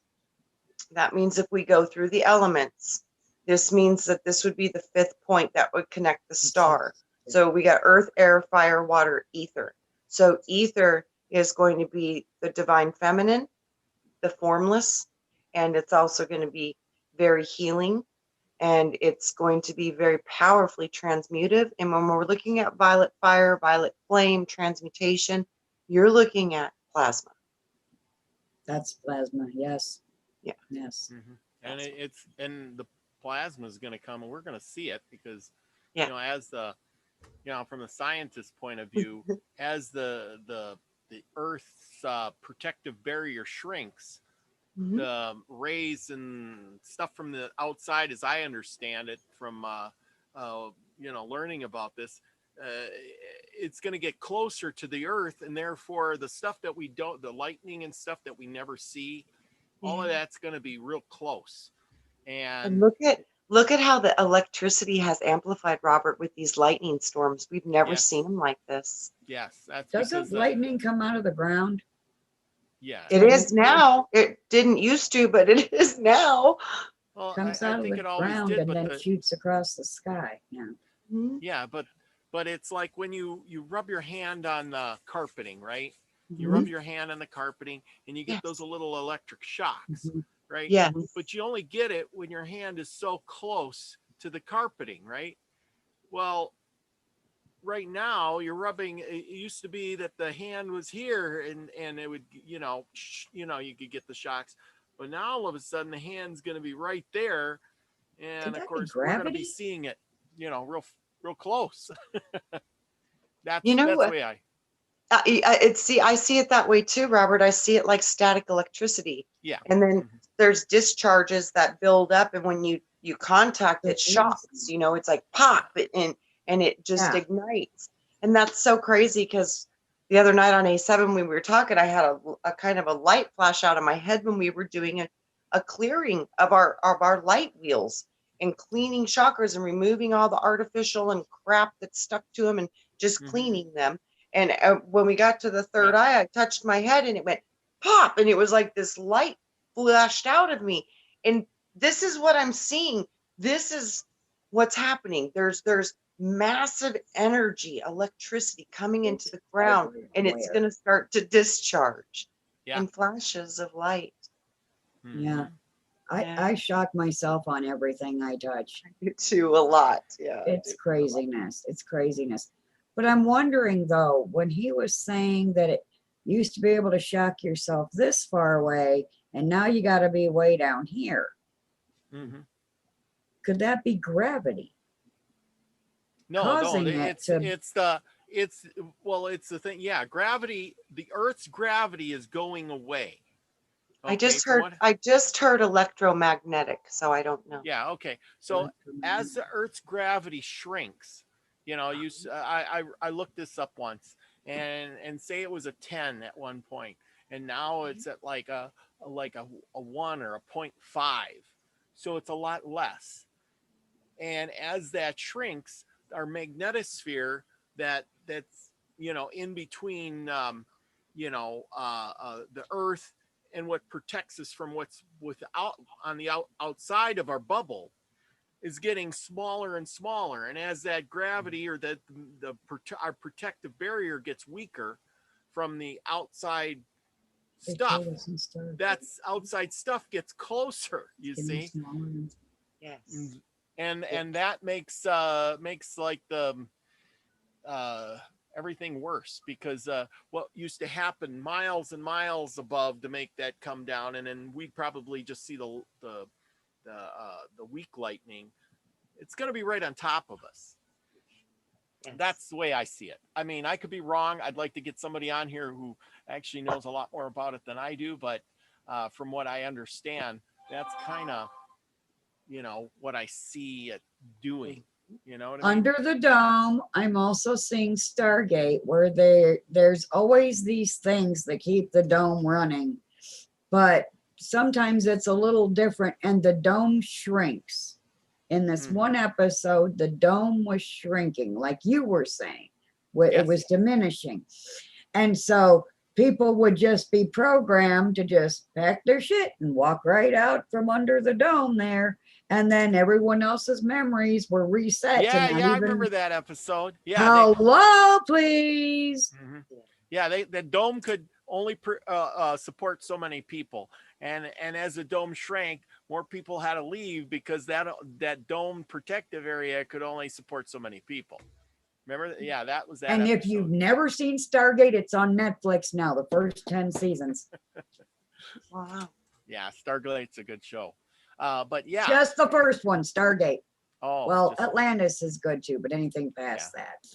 that means if we go through the elements, this means that this would be the fifth point that would connect the star. So we got earth, air, fire, water, ether. So ether is going to be the divine feminine, the formless, and it's also going to be very healing, and it's going to be very powerfully transmutive. And when we're looking at violet fire, violet flame, transmutation, you're looking at plasma. That's plasma. Yes. Yeah. Yes. Mhm. And and the plasma is going to come, and we're going to see it, because Yeah. as the from the scientist point of view, as the the Earth's protective barrier shrinks, Mhm. the rays and stuff from the outside, as I understand it from learning about this, it's going to get closer to the Earth, and therefore the stuff that we don't, the lightning and stuff that we never see, all of Yeah. that's going to be real close. And And look at how the electricity has amplified, Robert, with these lightning storms. We've never Yes. seen them like this. yes, that's Doesn't because lightning come out of the ground? yeah. It is now. It didn't used to, but it is now. Well, Comes I out of think the it always ground did, and but then shoots across the sky. Yeah. Mhm. yeah, but it's like when you rub your hand on the carpeting, right? You Mhm. rub your hand on the carpeting and you get Yes. those little electric shocks, Mhm. right? Yes. But you only get it when your hand is so close to the carpeting, right? Well, right now you're rubbing, it used to be that the hand was here and it would, you could get the shocks, but now all of a sudden the hand's going to be right there, Could and of that be course we're going to be gravity? seeing it, real close. You know That's the what? way I I see it that way too, Robert. I see it like static electricity, yeah. and then Mhm. there's discharges that build up, and when you contact it, Mhm. shocks. You know, it's like pop, and it just Yeah. ignites, and that's so crazy because the other night on A7 we were talking, I had a kind of a light flash out of my head when we were doing a clearing of our light wheels and cleaning chakras and removing all the artificial and crap that's stuck to them and just Mhm. cleaning them. And when we got to the third Yeah. eye, I touched my head and it went pop. And it was like this light flashed out of me. And this is what I'm seeing. This is what's happening. There's massive energy, electricity coming into It's the ground, and it's everywhere. going to start to discharge Yeah. in flashes of light. Yeah. Mhm. I shock myself on everything I touch. I do too, a lot. Yeah. I It's do. craziness. It's craziness. But I'm wondering though, when he was saying that it used to be able to shock yourself this far away, and now you got to be way down here, Mhm. could that be gravity No, causing it it's to? it's the thing. Yeah, gravity, the Earth's gravity is going away. I Okay, just heard electromagnetic, so I don't know. yeah, okay. So as the Earth's gravity shrinks, I looked this up once, and say it was a 10 at one point, and now it's at like a 1 or a 0.5. So it's a lot less. And as that shrinks, our magnetosphere that's in between the Earth and what protects us from what's without on the outside of our bubble is getting smaller and smaller. And as that gravity or our protective barrier gets weaker from the outside They stuff, told us in Star that's outside stuff gets closer, you getting see. smaller. Yes. And that makes like the everything worse, because what used to happen miles and miles above to make that come down, and then we'd probably just see the weak lightning. It's going to be right on top of us. Yes. That's the way I see it. I mean, I could be wrong. I'd like to get somebody on here who actually knows a lot more about it than I do, but from what I understand, that's kind of what I see it doing. You know what I mean? Under the dome, I'm also seeing Stargate, where there's always these things that keep the dome running, but sometimes it's a little different, and the dome shrinks. In this Mhm. one episode, the dome was shrinking, like you were saying. It Yes. was diminishing. And so people would just be programmed to just pack their shit and walk right out from under the dome there. And then everyone else's memories were reset Yeah, to not I even, remember that episode. Yeah, hello, please. Mhm. Yeah, the dome could only support so many people, and as the dome shrank, more people had to leave because that dome protective area could only support so many people. Remember? Yeah, that was that And episode. if you've never seen Stargate, it's on Netflix now, the first 10 seasons. Wow. Yeah, Stargate's a good show. But yeah. Just the first one, Stargate. Oh, Well, Atlantis is good too, but anything past that.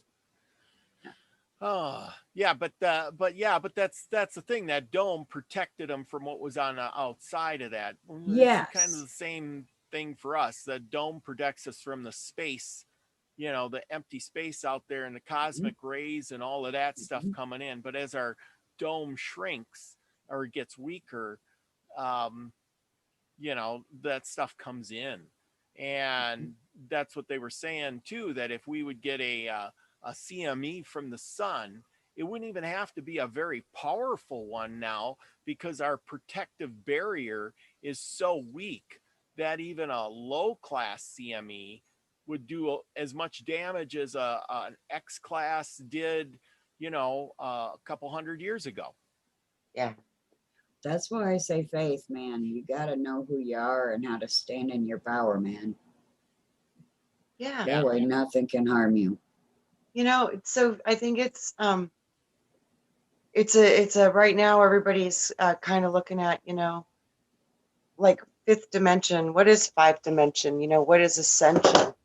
Oh, yeah, but that's the thing. That dome protected them from what was on the outside of that. It's kind of Yes. the same thing for us. The dome protects us from the space, the empty space out there and the cosmic rays and all of that stuff Mhm. coming in. But as our dome shrinks or gets weaker, um, that stuff comes in. And that's what they were saying too, that if we would get a CME from the sun, it wouldn't even have to be a very powerful one now, because our protective barrier is so weak that even a low class CME would do as much damage as an X class did, a couple hundred years ago. Yeah. That's why I say faith, man. You got to know who you are and how to stand in your power, man. Yeah. That way nothing can harm you. So I think it's a right now everybody's kind of looking at, like fifth dimension. What is five dimension? What is ascension?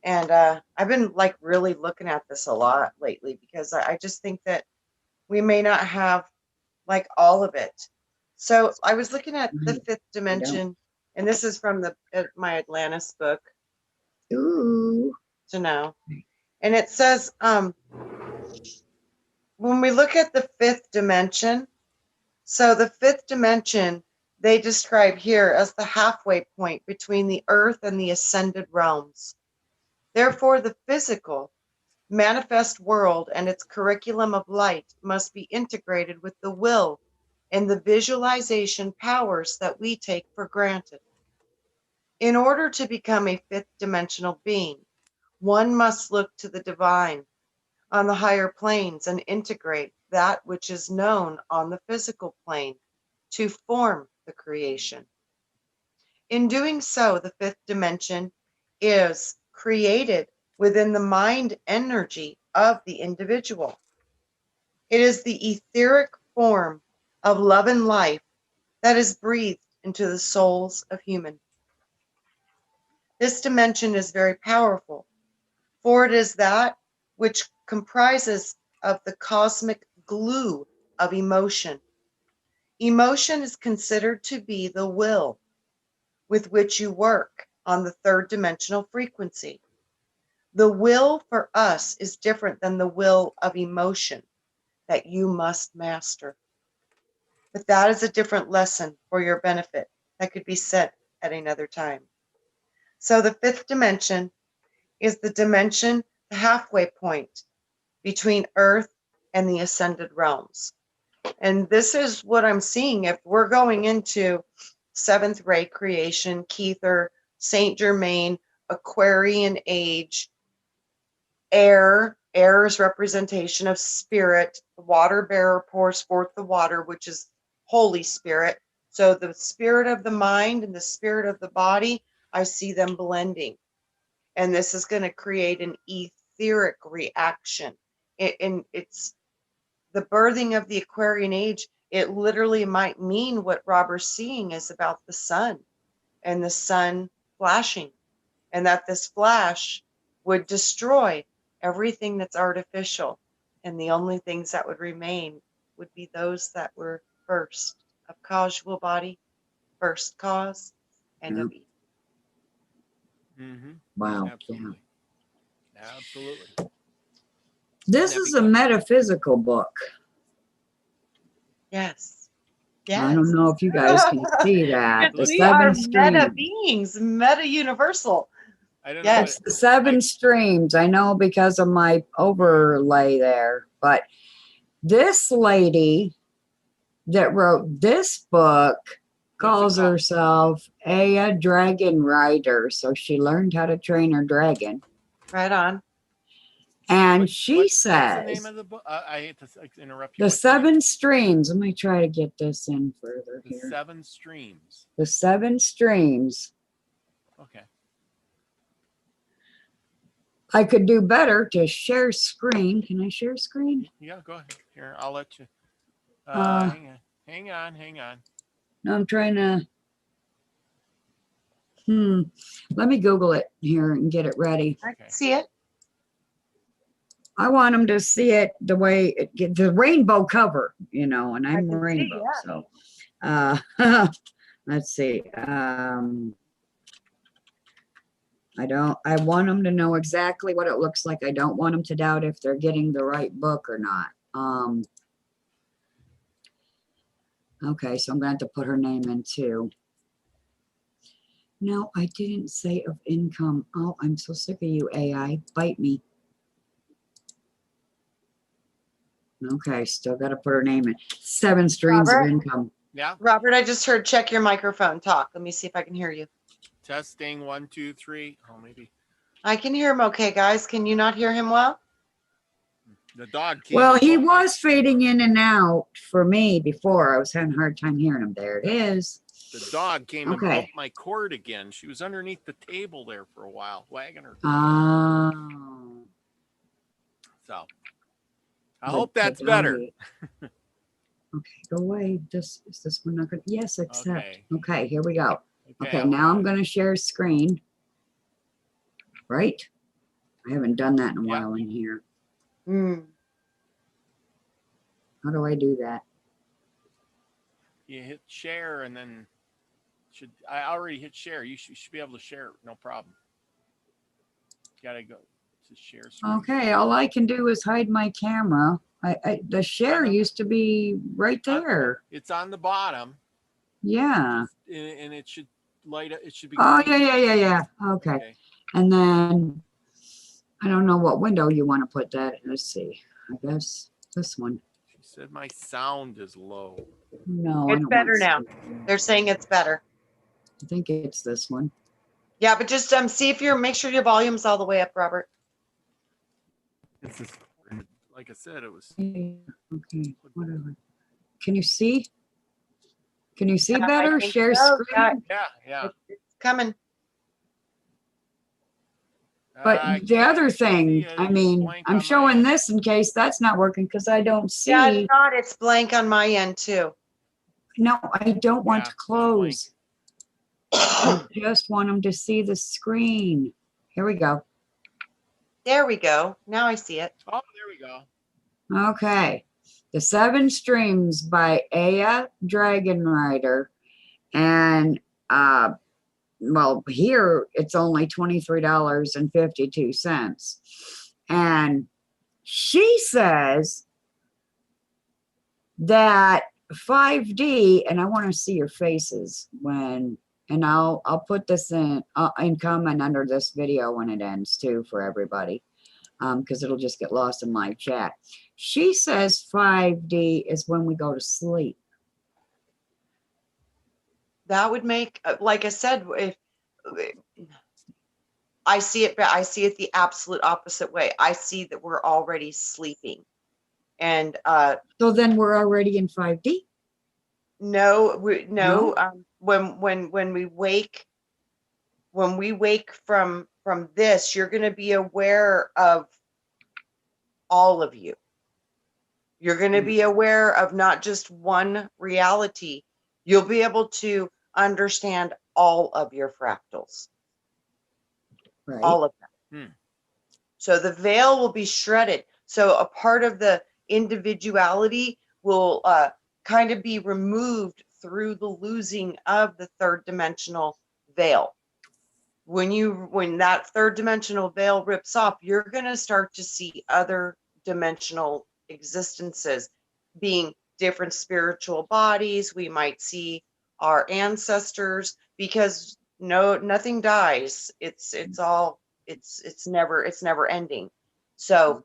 And I've been like really looking at this a lot lately, because I just think that we may not have like all of it. So I was looking at the fifth dimension, and this is from my Atlantis book Ooh. to know. And it says, when we look at the fifth dimension, so the fifth dimension, they describe here as the halfway point between the earth and the ascended realms. Therefore, the physical, manifest world and its curriculum of light must be integrated with the will and the visualization powers that we take for granted. In order to become a fifth dimensional being, one must look to the divine on the higher planes and integrate that which is known on the physical plane to form the creation. In doing so, the fifth dimension is created within the mind energy of the individual. It is the etheric form of love and life that is breathed into the souls of humans. This dimension is very powerful, for it is that which comprises of the cosmic glue of emotion. Emotion is considered to be the will with which you work on the third dimensional frequency. The will for us is different than the will of emotion that you must master. But that is a different lesson for your benefit that could be said at another time. So the fifth dimension is the dimension, the halfway point between Earth and the ascended realms. And this is what I'm seeing. If we're going into seventh ray creation, Kether, Saint Germain, Aquarian age, air is representation of spirit. The water bearer pours forth the water, which is Holy Spirit. So the spirit of the mind and the spirit of the body, I see them blending. And this is going to create an etheric reaction. And it's the birthing of the Aquarian age. It literally might mean what Robert's seeing is about the sun and the sun flashing, and that this flash would destroy everything that's artificial, and the only things that would remain would be those that were first of causal body, first cause, and of Eve. Mm-hmm. Wow. Absolutely. Absolutely. This is a metaphysical book. Yes. I don't know if you guys can see that. The We are seven meta streams. beings, meta universal. I don't Yes. The seven streams. I know because of my overlay there. But this lady that wrote this book calls herself a dragon rider. So she learned how to train her dragon. Right on. And she says, what's the name of the book? I hate to interrupt you. The Seven Streams. Let me try to get this in further here. The Seven Streams. The Seven Streams. Okay. I could do better to share screen. Can I share screen? Yeah, go ahead. Here, I'll let you. Hang on. No, I'm trying to. Let me Google it here and get it ready. I can see it. I want them to see it the way the rainbow cover, and I'm can see, rainbow. yeah. So, let's see. I want them to know exactly what it looks like. I don't want them to doubt if they're getting the right book or not. Okay, so I'm going to have to put her name in too. No, I didn't say of income. Oh, I'm so sick of you, AI. Bite me. Okay, still got to put her name in. 7 streams of income. Yeah. Robert, I just heard check your microphone. Talk. Let me see if I can hear you. Testing 1, 2, 3. Oh, maybe I can hear him okay, guys. Can you not hear him well? the dog came. Well, and he broke my- was fading in and out for me before. I was having a hard time hearing him. There it is. The dog came and Okay. broke my cord again. She was underneath the table there for a while, wagging her. Oh. So I hope that's better. Okay, go away. Is this one not good? Yes, accept. Okay. Okay, here we go. Okay, I'll now do I'm it. going to share screen. Right? I haven't done that in a Yeah. while in here. Hmm. How do I do that? You hit share and then I already hit share. You should be able to share it, no problem. Gotta go to share screen. Okay, all I can do is hide my camera. The share know. used to be right there. It's on the bottom. Yeah. And it should light up. It should be. Oh, yeah. Okay. And then I don't know what window you want to put that in. Let's see. I guess this one. She said my sound is low. No, I It's don't better want now. They're saying it's better. I think it's this one. Yeah, but just see if make sure your volume's all the way up, Robert. It's just, like I said, it was. Yeah, okay, whatever. Can you see? Can you see I better? think Share so, screen. Yeah. It's coming. But the other thing, see it. I It's mean, blank I'm on my showing end. this in case that's not working because I don't see. Yeah, it's not. It's blank on my end too. No, I don't want Yeah, to close. I just want them to see the screen. Here we go. There we go. Now I see it. Oh, there we go. Okay. The 7 Streams by Aya Dragon Rider. And well, here it's only $23.52. And she says that 5D, and I want to see your faces when, and I'll put this in comment under this video when it ends too for everybody, because it'll just get lost in live chat. She says 5D is when we go to sleep. That would make, like I said, if I see it the absolute opposite way. I see that we're already sleeping, and So then we're already in 5D. no. When we wake from this, you're going to be aware of all of you. You're going to be aware of not just one reality. You'll be able to understand all of your fractals. Right. All of them. So the veil will be shredded. So a part of the individuality will kind of be removed through the losing of the 3rd dimensional veil. When that 3rd dimensional veil rips off, you're going to start to see other dimensional existences, being different spiritual bodies. We might see our ancestors, because nothing dies. It's never ending. So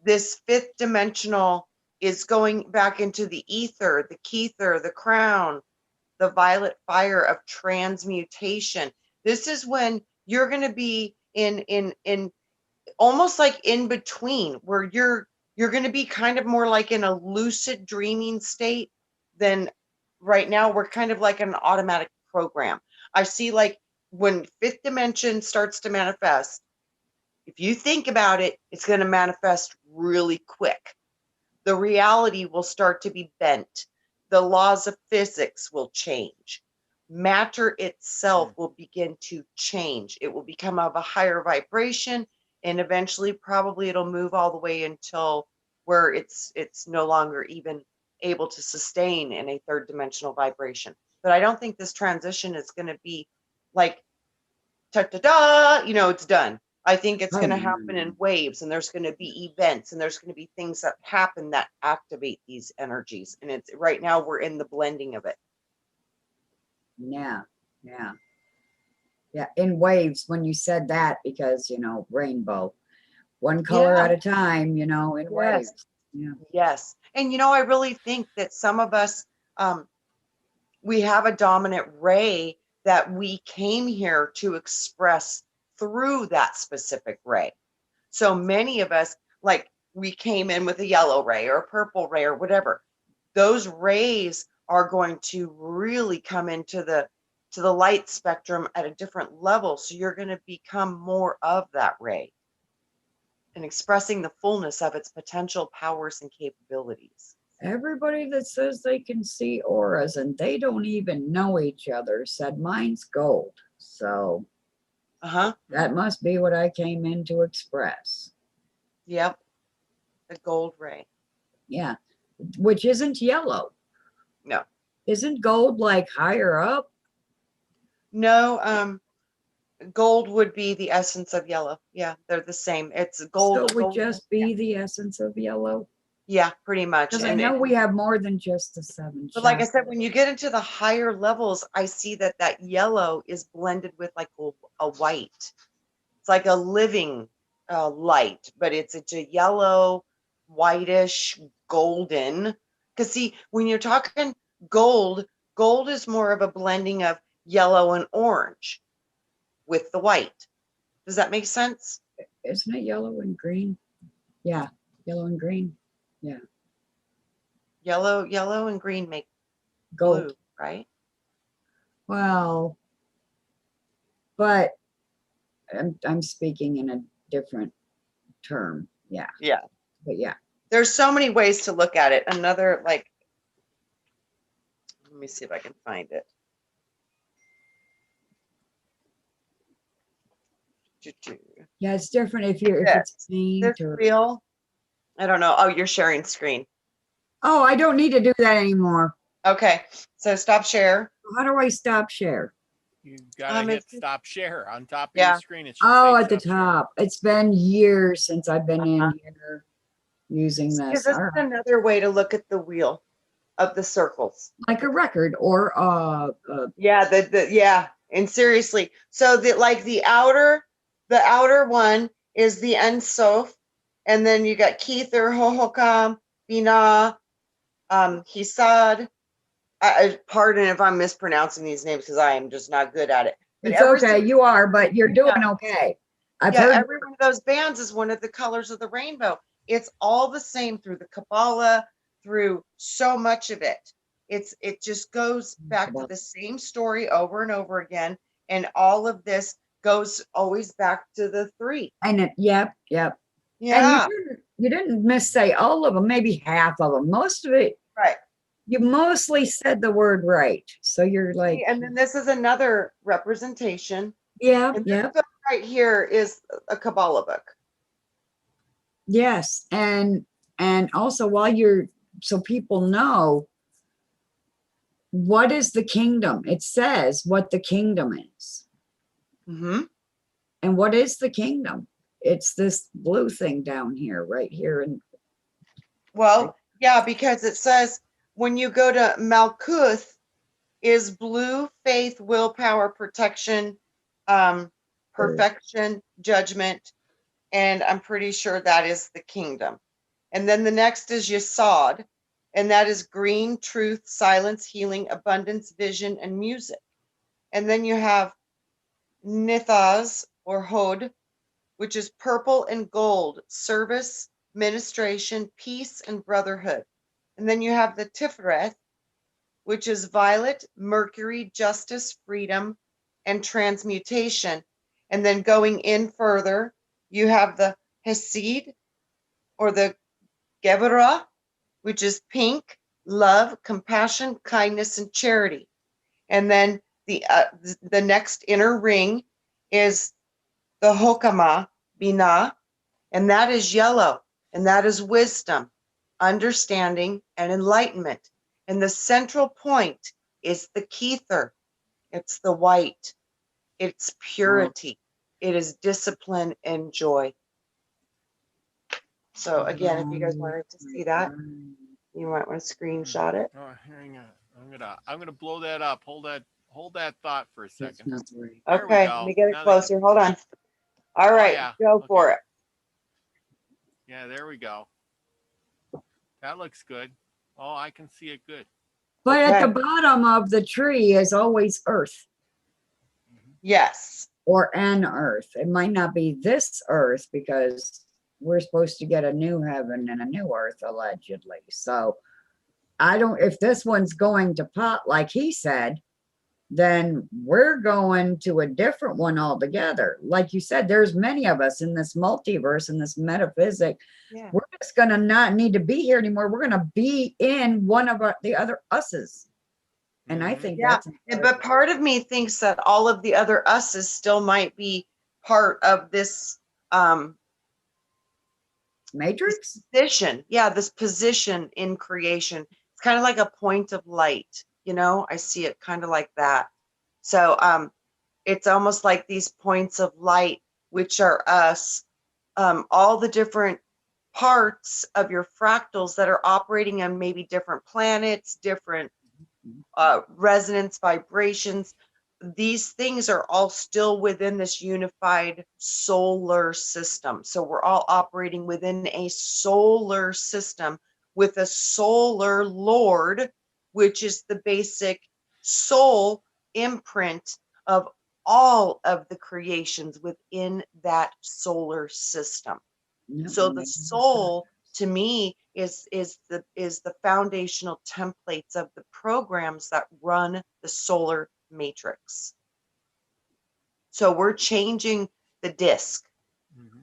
this 5th dimensional is going back into the ether, the kether, the crown, the violet fire of transmutation. This is when you're going to be in almost like in between, where you're going to be kind of more like in a lucid dreaming state than right now. We're kind of like an automatic program. I see, like, when 5th dimension starts to manifest, if you think about it, it's going to manifest really quick. The reality will start to be bent. The laws of physics will change. Matter itself will begin to change. It will become of a higher vibration. And eventually probably it'll move all the way until where it's no longer even able to sustain in a third dimensional vibration. But I don't think this transition is going to be like ta-da-da, it's done. I think it's going to happen in waves, and there's going to be events, and there's going to be things that happen that activate these energies. And it's right now we're in the blending of it. Yeah, yeah. Yeah, in waves when you said that, because, rainbow, one color Yeah. at a time, in Yes. waves. Yeah. Yes. And, I really think that some of us, we have a dominant ray that we came here to express through that specific ray. So many of us, like we came in with a yellow ray or a purple ray or whatever. Those rays are going to really come into the light spectrum at a different level. So you're going to become more of that ray and expressing the fullness of its potential powers and capabilities. Everybody that says they can see auras and they don't even know each other said mine's gold. So that must be what I came in to express. Yep. The gold ray. Yeah. Which isn't yellow. No. Isn't gold like higher up? No, gold would be the essence of yellow. Yeah, they're the same. It's gold. So it would gold, just be the essence of yellow? Yeah, pretty much. Because I know we have more than just the 7 But like I chakras. said, when you get into the higher levels, I see that yellow is blended with like a white. It's like a living light, but it's a yellow, whitish, golden. Because see, when you're talking gold is more of a blending of yellow and orange with the white. Does that make sense? Isn't it yellow and green? Yeah, yellow and green. Yeah. Yellow and green make Gold. blue, right? Well, but I'm speaking in a different term. Yeah. Yeah. But yeah. There's so many ways to look at it. Another, like, let me see if I can find it. Yeah, it's different if it's paint or real. I don't know. Oh, you're sharing screen. Oh, I don't need to do that anymore. Okay, so stop share. How do I stop share? You gotta hit stop share on top of Yeah. your screen. It should Oh, say at the stop share. top. It's been years since I've been in here using Because this. this is another way to look at the wheel of the circles. Like a record or Yeah, yeah. And seriously, so the outer one is the Ein Sof, and then you got Kether, Hohokam, Binah, Hisad. Pardon if I'm mispronouncing these names because I am just not good at it. But it's okay, you are, but you're doing okay. I've heard every one of those bands is one of the colors of the rainbow. It's all the same through the Kabbalah, through so much of it. It just goes back to the same story over and over again, and all of this goes always back to the 3. And yep. Yeah. And you didn't miss say all of them, maybe half of them. Most of it. Right. You mostly said the word right. So you're like. And then this is another representation. Yeah. And this book right here is a Kabbalah book. Yes. And also so people know, what is the kingdom? It says what the kingdom is. Mm-hmm. And what is the kingdom? It's this blue thing down here, right here. Well, yeah, because it says when you go to Malkuth is blue, faith, willpower, protection, perfection, judgment, and I'm pretty sure that is the kingdom. And then the next is Yesod, and that is green, truth, silence, healing, abundance, vision, and music. And then you have Nithaz or Hod, which is purple and gold, service, ministration, peace, and brotherhood. And then you have the Tiferet, which is violet, mercury, justice, freedom, and transmutation. And then going in further, you have the Hesed or the Geburah, which is pink, love, compassion, kindness, and charity. And then the next inner ring is the Hokama, Binah, and that is yellow, and that is wisdom, understanding, and enlightenment. And the central point is the Kether. It's the white. It's purity. It is discipline and joy. So again, if you guys wanted to see that, you might want to screenshot it. Oh, hang on. I'm gonna blow that up. Hold that thought for a That's second. not right. There we Okay, go. let me get it Now closer. Hold on. All right, yeah. go Okay. for it. Yeah, there we go. That looks good. Oh, I can see it good. But at the Okay. bottom of the tree is always earth Yes. or an earth. It might not be this earth because we're supposed to get a new heaven and a new earth, allegedly. So I don't, if this one's going to pot, like he said, then we're going to a different one altogether. Like you said, there's many of us in this multiverse, in this metaphysic. Yeah. We're just going to not need to be here anymore. We're going to be in one of the other us's. And I think Yeah. that's But part of me thinks that all of the other us's still might be part of this matrix. position. Yeah, this position in creation. It's kind of like a point of light, you know? I see it kind of like that. So it's almost like these points of light, which are us, all the different parts of your fractals that are operating on maybe different planets, different resonance vibrations. These things are all still within this unified solar system. So we're all operating within a solar system with a solar lord, which is the basic soul imprint of all of the creations within that solar system. So the soul, to me, is the foundational templates of the programs that run the solar matrix. So we're changing the disc.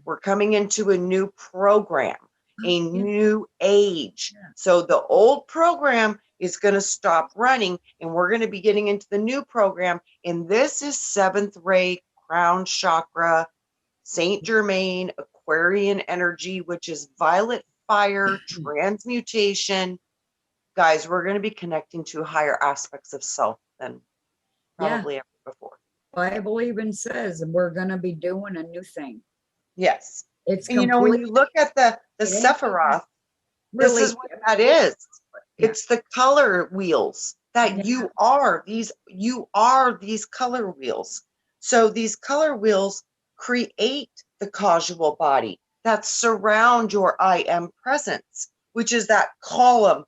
We're coming into a new program, a new age. So the old program is going to stop running, and we're going to be getting into the new program. And this is seventh ray crown chakra, Saint Germain, Aquarian energy, which is violet fire, transmutation. Guys, we're going to be connecting to higher aspects of self than probably ever before. Bible even says we're going to be doing a new thing. Yes. It's And you know, when you look at the Sephiroth, this is what that is. It's the color wheels that you are. You are these color wheels. So these color wheels create the causal body that surround your I am presence, which is that column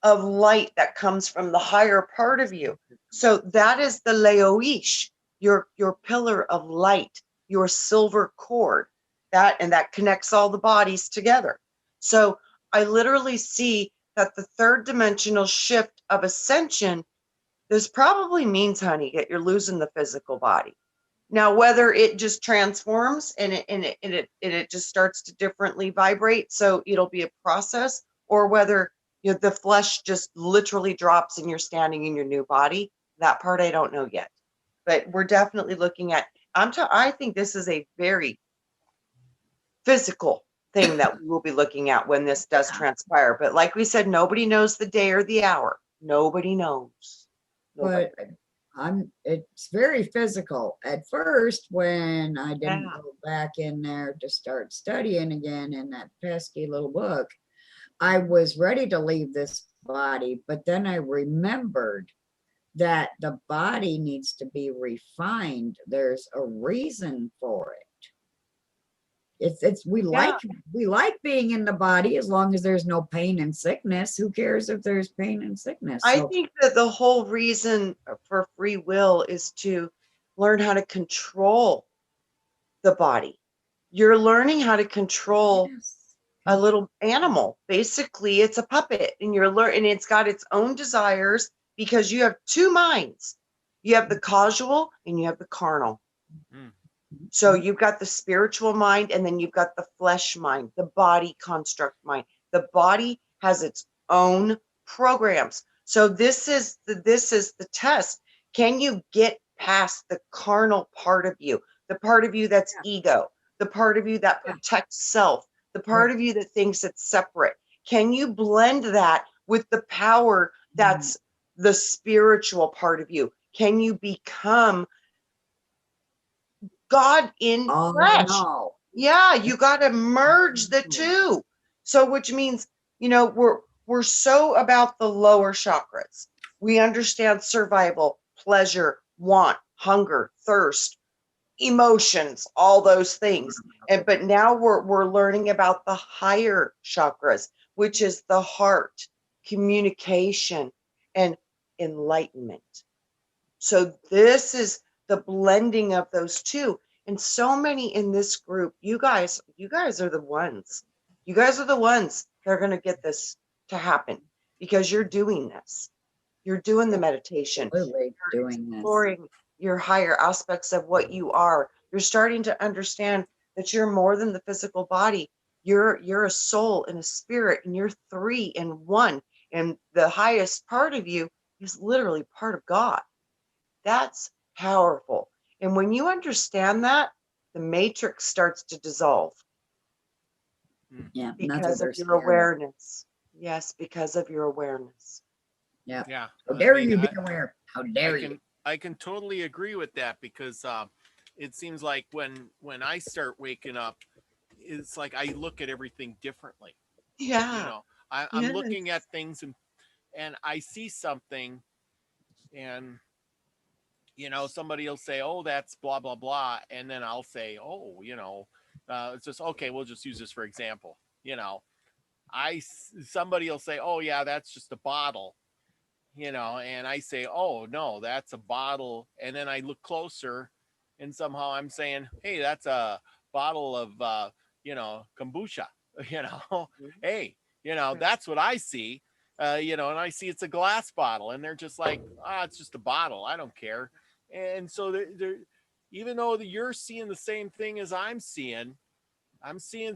of light that comes from the higher part of you. So that is the Leoish, your pillar of light, your silver cord, that connects all the bodies together. So I literally see that the third dimensional shift of ascension, this probably means, honey, that you're losing the physical body. Now, whether it just transforms and it just starts to differently vibrate, so it'll be a process, or whether the flesh just literally drops and you're standing in your new body, that part I don't know yet. But we're definitely looking at, I think this is a very physical thing that we will be looking at when this does transpire. But like we said, nobody knows the day or the hour. Nobody knows. Nobody. But it's very physical. At first, when I didn't go back in there to start studying again in that pesky little book, I was ready to leave this body, but then I remembered that the body needs to be refined. There's a reason for it. We like being in the body as long as there's no pain and sickness. Who cares if there's pain and sickness? I think that the whole reason for free will is to learn how to control the body. You're learning how to control a little animal. Basically, it's a puppet, and and it's got its own desires, because you have two minds. You have the causal and you have the carnal. So you've got the spiritual mind, and then you've got the flesh mind, the body construct mind. The body has its own programs. So this is the test. Can you get past the carnal part of you, the part of you that's ego, the part of you that protects self, the part of you that thinks it's separate? Can you blend that with the power that's the spiritual part of you? Can you become God in All flesh? no. Yeah, you got to merge the two. So, which means, we're so about the lower chakras. We understand survival, pleasure, want, hunger, thirst, emotions, all those things. But now we're learning about the higher chakras, which is the heart, communication, and enlightenment. So this is the blending of those two. And so many in this group, you guys are the ones. You guys are the ones that are going to get this to happen, because you're doing this. You're doing the meditation. Absolutely You're doing this. exploring your higher aspects of what you are. You're starting to understand that you're more than the physical body. You're a soul and a spirit, and you're three in one. And the highest part of you is literally part of God. That's powerful. And when you understand that, the matrix starts to dissolve Yeah, that's what because they're of your scared of. awareness. Yes, because of your awareness. Yeah. Yeah. How I dare mean, you be aware? How dare you? I can totally agree with that, because it seems like when I start waking up, it's like I look at everything differently. You Yeah. know, I'm looking at things, and I see something, and somebody will say, oh, that's blah blah blah, and then I'll say, oh, it's just okay, we'll just use this for example. Somebody will say, oh yeah, that's just a bottle, and I say, oh no, that's a bottle, and then I look closer, and somehow I'm saying, hey, that's a bottle of kombucha. you know hey, that's what I see. And I see it's a glass bottle, and they're just like, it's just a bottle, I don't care. And so they're even though you're seeing the same thing as I'm seeing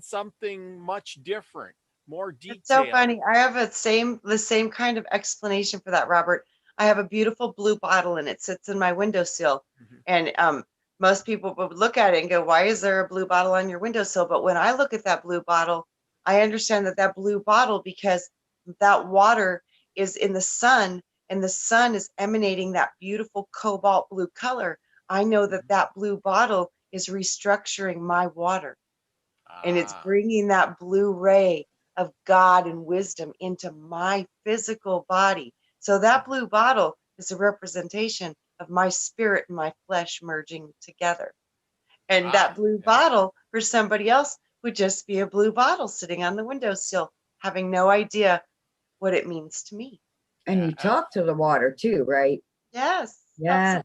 something much different, more It's so detailed. funny. I have the same kind of explanation for that, Robert. I have a beautiful blue bottle, and it sits in my windowsill. Mhm. And most people would look at it and go, "Why is there a blue bottle on your windowsill?" But when I look at that blue bottle, I understand that blue bottle, because that water is in the sun, and the sun is emanating that beautiful cobalt blue color. I know that blue bottle is restructuring my water, and it's Ah, bringing that blue ray of God and wisdom into my physical body. So that blue bottle is a representation of my spirit and my flesh merging together. And that blue yeah. bottle for somebody else would just be a blue bottle sitting on the windowsill, having no idea what it means to me. And you talk to the water too, right? Yes. Yes.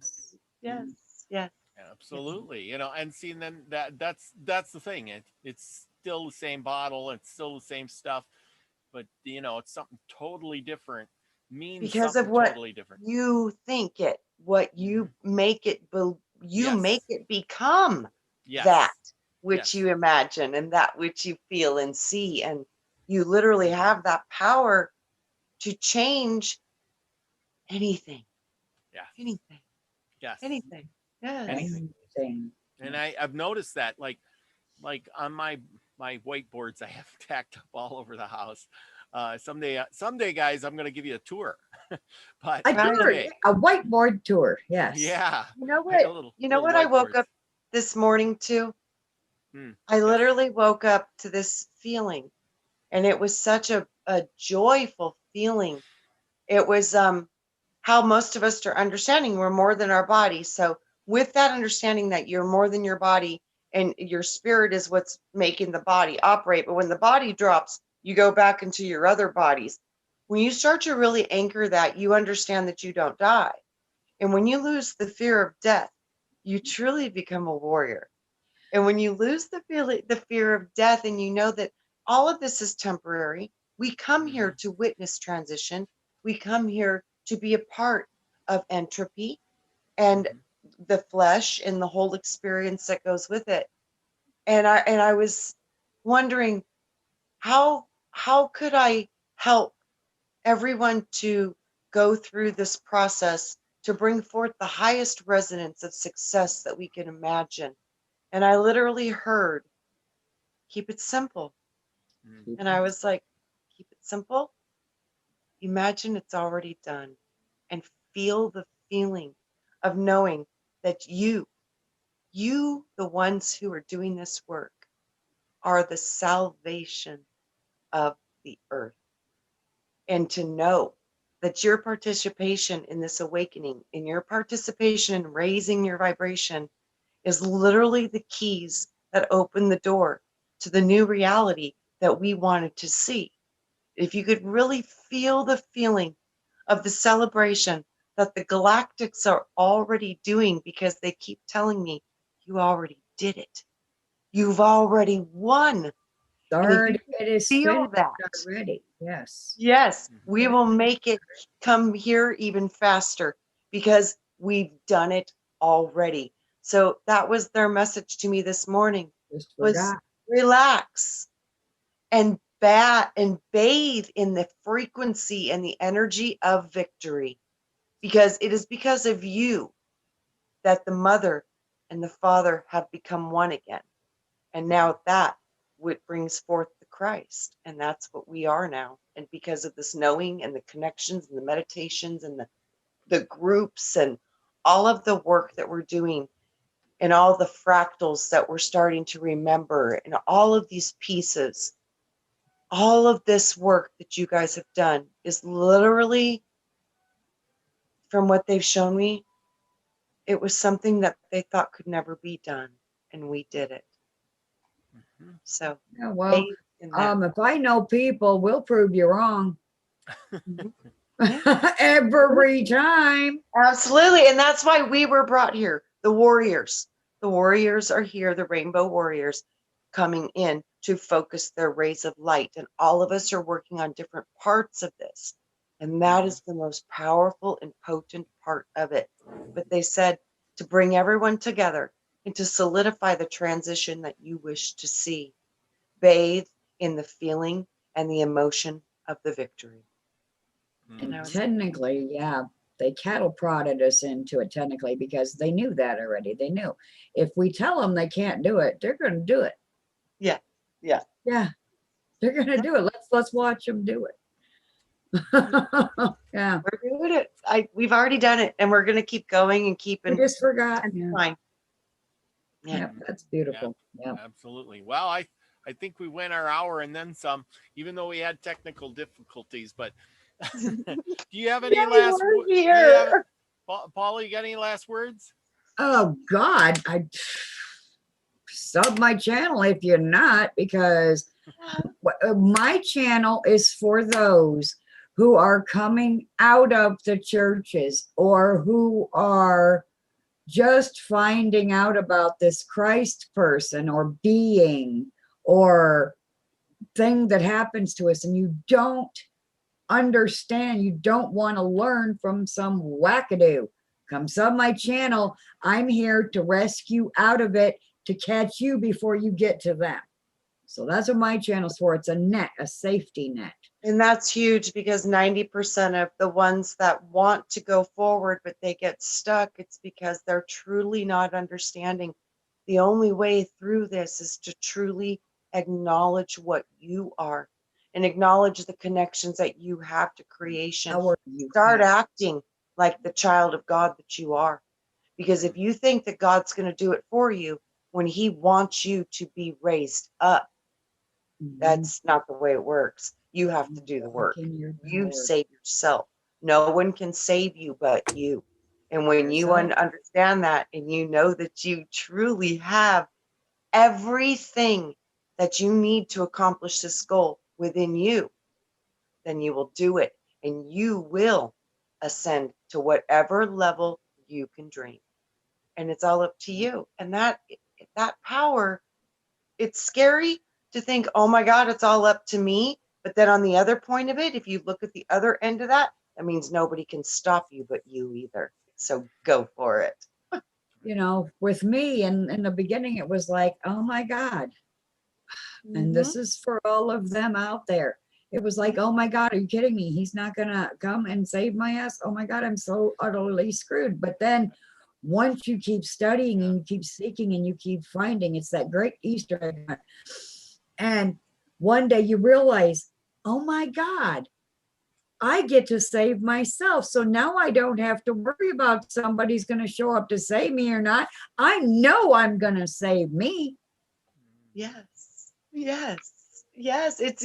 Yes. Yes. Absolutely. And seeing then that's the thing. It's still the same bottle, it's still the same stuff, but it's something totally different, means Because of something what totally different. you think it, what you make it, you make Yes. it become that Yes. which Yes. you imagine and that which you feel and see. And you literally have that power to change anything, Yes. anything, Yes. anything. Yes. Anything. Anything. And I've noticed that, like on my whiteboards I have tacked up all over the house. Someday, guys, I'm going to give you a tour. But A tour, anyway, a whiteboard tour. Yes. yeah, You know I got what? little You know little what I woke whiteboards. up this morning to? Hmm. I Yes. literally woke up to this feeling, and it was such a joyful feeling. It was how most of us are understanding we're more than our body. So with that understanding that you're more than your body, and your spirit is what's making the body operate, but when the body drops, you go back into your other bodies. When you start to really anchor that, you understand that you don't die. And when you lose the fear of death, you truly become a warrior. And when you lose the fear of death, and you know that all of this is temporary, we come here Mm-hmm. to witness transition. We come here to be a part of entropy and Mm-hmm. the flesh and the whole experience that goes with it. And I was wondering, how could I help everyone to go through this process to bring forth the highest resonance of success that we can imagine. And I literally heard keep it simple. Mm. And I was like, keep it simple. Imagine it's already done, and feel the feeling of knowing that you, the ones who are doing this work, are the salvation of the earth. And to know that your participation in this awakening, in your participation in raising your vibration, is literally the keys that open the door to the new reality that we wanted to see. If you could really feel the feeling of the celebration that the galactics are already doing, because they keep telling me, you already did it. You've already won. And if you It is feel finished that, already. Yes. yes, Mhm. we will make it come here even faster because we've done it already. So that was their message to me this morning, Just was forgot. relax and bathe in the frequency and the energy of victory, because it is because of you that the mother and the father have become one again. And now that what brings forth the Christ, and that's what we are now. And because of this knowing and the connections and the meditations and the groups and all of the work that we're doing and all the fractals that we're starting to remember and all of these pieces, all of this work that you guys have done is literally, from what they've shown me, it was something that they thought could never be done, and we did it. Mhm. So Yeah, well, bathe in that. if I know people, we'll prove you wrong. Mhm. Every time. Absolutely. And that's why we were brought here. The warriors. The warriors are here, the rainbow warriors coming in to focus their rays of light. And all of us are working on different parts of this. And that is the most powerful and potent part of it. But they said to bring everyone together and to solidify the transition that you wish to see. Bathe in the feeling and the emotion of the victory. And I was like, technically, yeah, they cattle prodded us into it technically because they knew that already. They knew if we tell them they can't do it, they're going to do it. yeah, yeah. Yeah, they're going to do it. Let's watch them do it. Yeah, We're doing it. We've already done it, and we're gonna keep going and keep we just forgot. Yeah, intensifying. Yeah. yeah, that's beautiful. Yeah. Absolutely. Well, I think we went our hour and then some, even though we had technical difficulties. But do you have any Yay, last? we're Do you have, here. Paula? You got any last words? Oh God, I sub my channel if you're not, because my channel is for those who are coming out of the churches or who are just finding out about this Christ person or being or thing that happens to us, and you don't understand, you don't want to learn from some wackadoo. Come sub my channel. I'm here to rescue out of it, to catch you before you get to them. So that's what my channel's for. It's a net, a safety net. And that's huge, because 90% of the ones that want to go forward but they get stuck, it's because they're truly not understanding. The only way through this is to truly acknowledge what you are and acknowledge the connections that you have to creation. Power you Start have. acting like the child of God that you are. Because if you think that God's going to do it for you when he wants you to be raised up, that's not the way it works. You have to do the work. Walk in your You power. save yourself. No one can save you but you. And when you Yourself. understand that, and you know that you truly have everything that you need to accomplish this goal within you, then you will do it, and you will ascend to whatever level you can dream. And it's all up to you. And that power, it's scary to think, oh my God, it's all up to me. But then on the other point of it, if you look at the other end of that, that means nobody can stop you but you either. So go for it. You know, with me in the beginning, it was like, oh my God. And this is for all of them out there. It was like, oh my God, are you kidding me? He's not gonna come and save my ass. Oh my God, I'm so utterly screwed. But then once you keep studying and you keep seeking and you keep finding, it's that great Easter egg hunt. And one day you realize, oh my God, I get to save myself. So now I don't have to worry about somebody's going to show up to save me or not. I know I'm going to save me. Yes. Yes. Yes. It's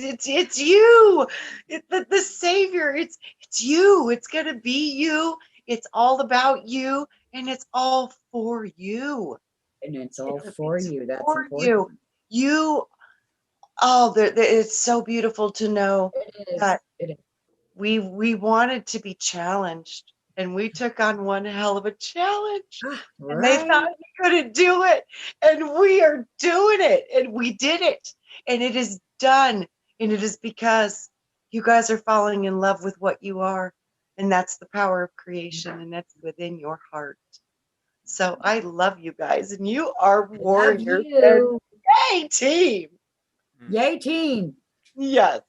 you. The savior. It's you. It's gonna be you. It's all about you, and it's all for you. And it's all for It's you. That's for important. you. You. Oh, it's so beautiful to know It is. that It is. we wanted to be challenged, and we took on one hell of a challenge. And they Right. thought we couldn't do it. And we are doing it. And we did it. And it is done. And it is because you guys are falling in love with what you are. And that's the power of creation. And that's within your heart. So I love you guys. And you are Love warriors. And you. yay, team. Yay, team. Yes.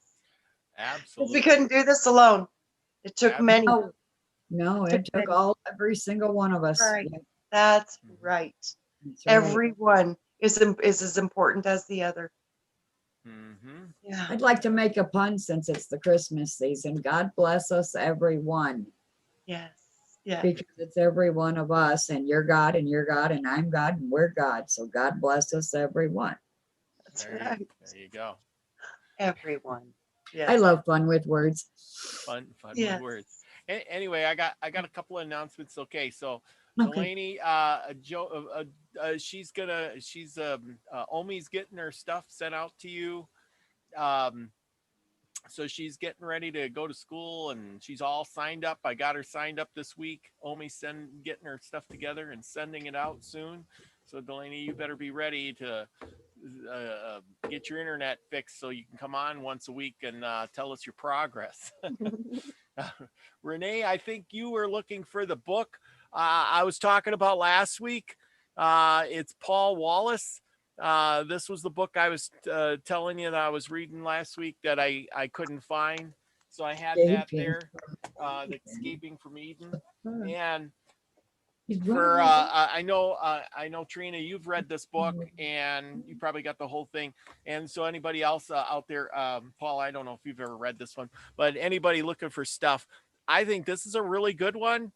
Because we Absolutely. couldn't do this alone. It took many. No, no, It took it took many. every single one of us. Right. Yeah, That's right. that's right. Everyone is as important as the other. Mm-hmm. Yeah. I'd like to make a pun since it's the Christmas season. God bless us, everyone, Yes. Yeah. because it's every one of us, and you're God, and you're God, and I'm God, and we're God. So God bless us, everyone. That's There right. you go. Everyone. Yes. I love fun with words. Fun Yes. with words. Anyway, I got a couple of announcements. Okay, so Okay. Delaney, she's Omi's getting her stuff sent out to you. So she's getting ready to go to school, and she's all signed up. I got her signed up this week. Omi's getting her stuff together and sending it out soon. So Delaney, you better be ready to get your internet fixed so you can come on once a week and tell us your progress. Renee, I think you were looking for the book I was talking about last week. It's Paul Wallace. This was the book I was telling you that I was reading last week that I couldn't find. So I had that there, the Escaping from Eden. And for I know Trina, you've read this book and you probably got the whole thing. And so anybody else out there, Paul, I don't know if you've ever read this one, but anybody looking for stuff, I think this is a really good one.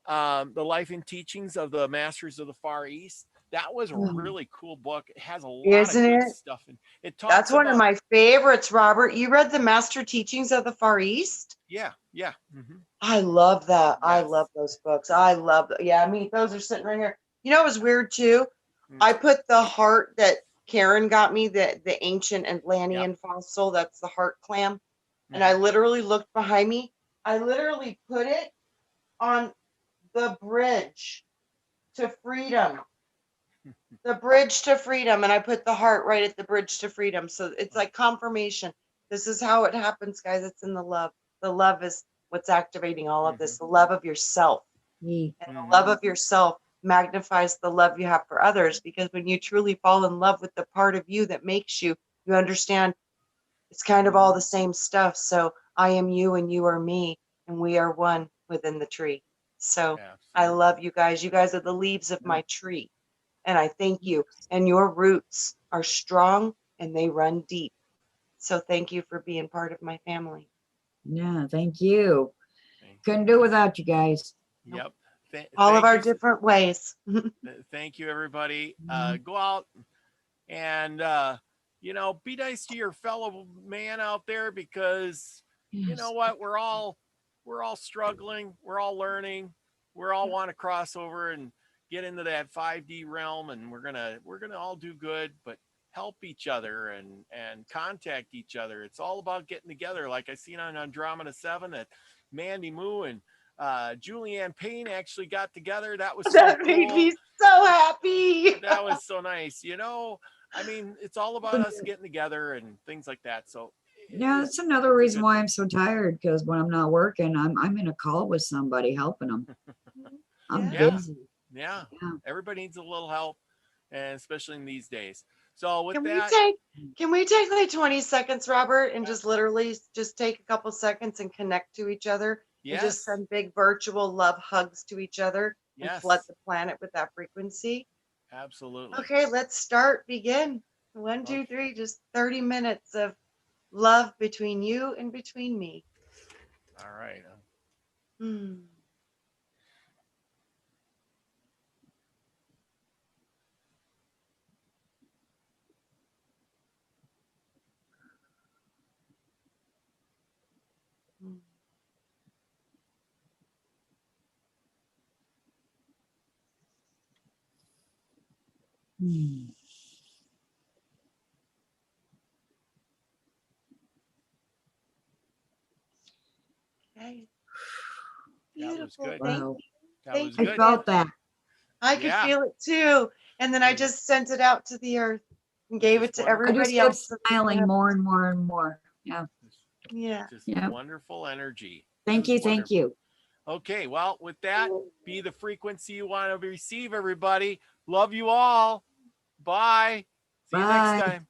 The Life and Teachings of the Masters of the Far East. That was a really cool book. It has a lot Isn't of good it? stuff, and it talks That's one about of my favorites, Robert. You read the Master Teachings of the Far East? yeah. Mm-hmm. I love that. I Yes. love those books. I love that. Yeah, I mean, those are sitting right here. You know, it was weird too. Mm. I put the heart that Karen got me, the ancient Atlantean fossil. That's the heart clam. And I literally looked behind me. I literally put it on the bridge to freedom. The bridge to freedom. And I put the heart right at the bridge to freedom. So it's like confirmation. This is how it happens, guys. It's in the love. The love is what's activating all of this. The love of yourself. And the love of yourself magnifies the love you have for others, because when you truly fall in love with the part of you that makes you, you understand it's kind of all the same stuff. So I am you and you are me, and we are one within the tree. So I love you guys. You guys are the leaves of my tree. And I thank you. And your roots are strong and they run deep. So thank you for being part of my family. Yeah, thank you. Couldn't do without you guys. Yep. All of our different ways. Thank you, everybody. Go out and be nice to your fellow man out there, because you know what, we're all struggling, we're all learning, we're all want to cross over and get into that 5D realm, and we're gonna all do good, but help each other and contact each other. It's all about getting together. Like I seen on Andromeda 7 that Mandy Moo and Julianne Payne actually got together. That was so That cool. made me so happy. That was so nice. I mean, it's all about us getting together and things like that. So yeah, that's another reason why I'm so tired, because when I'm not working, I'm in a call with somebody helping them. I'm busy. Yeah. Everybody needs a little help, and especially in these days. So with Can that, we take like 20 seconds, Robert, and just literally just take a couple seconds and connect to each other and just send big virtual love hugs to each other and flood the planet with that frequency? Absolutely. Okay, let's start. Begin. 1, 2, 3, just 30 minutes of love between you and between me. All right. Hmm. Hmm. Hmm. Okay. That was Beautiful. good. Thank Wow. you. That Thank was I you, good. felt Family. that. I could Yeah. feel it too. And then I Was- just sent it out to the earth and was gave just it to wonderful. I just everybody kept else. So they smiling have- more and more and more. Yeah. Yeah. Just Yeah. wonderful energy. It Thank was you. Thank wonderful. you. Okay, well, with that, be the frequency you want to receive, everybody. Love you all. Bye. See you next Bye. time.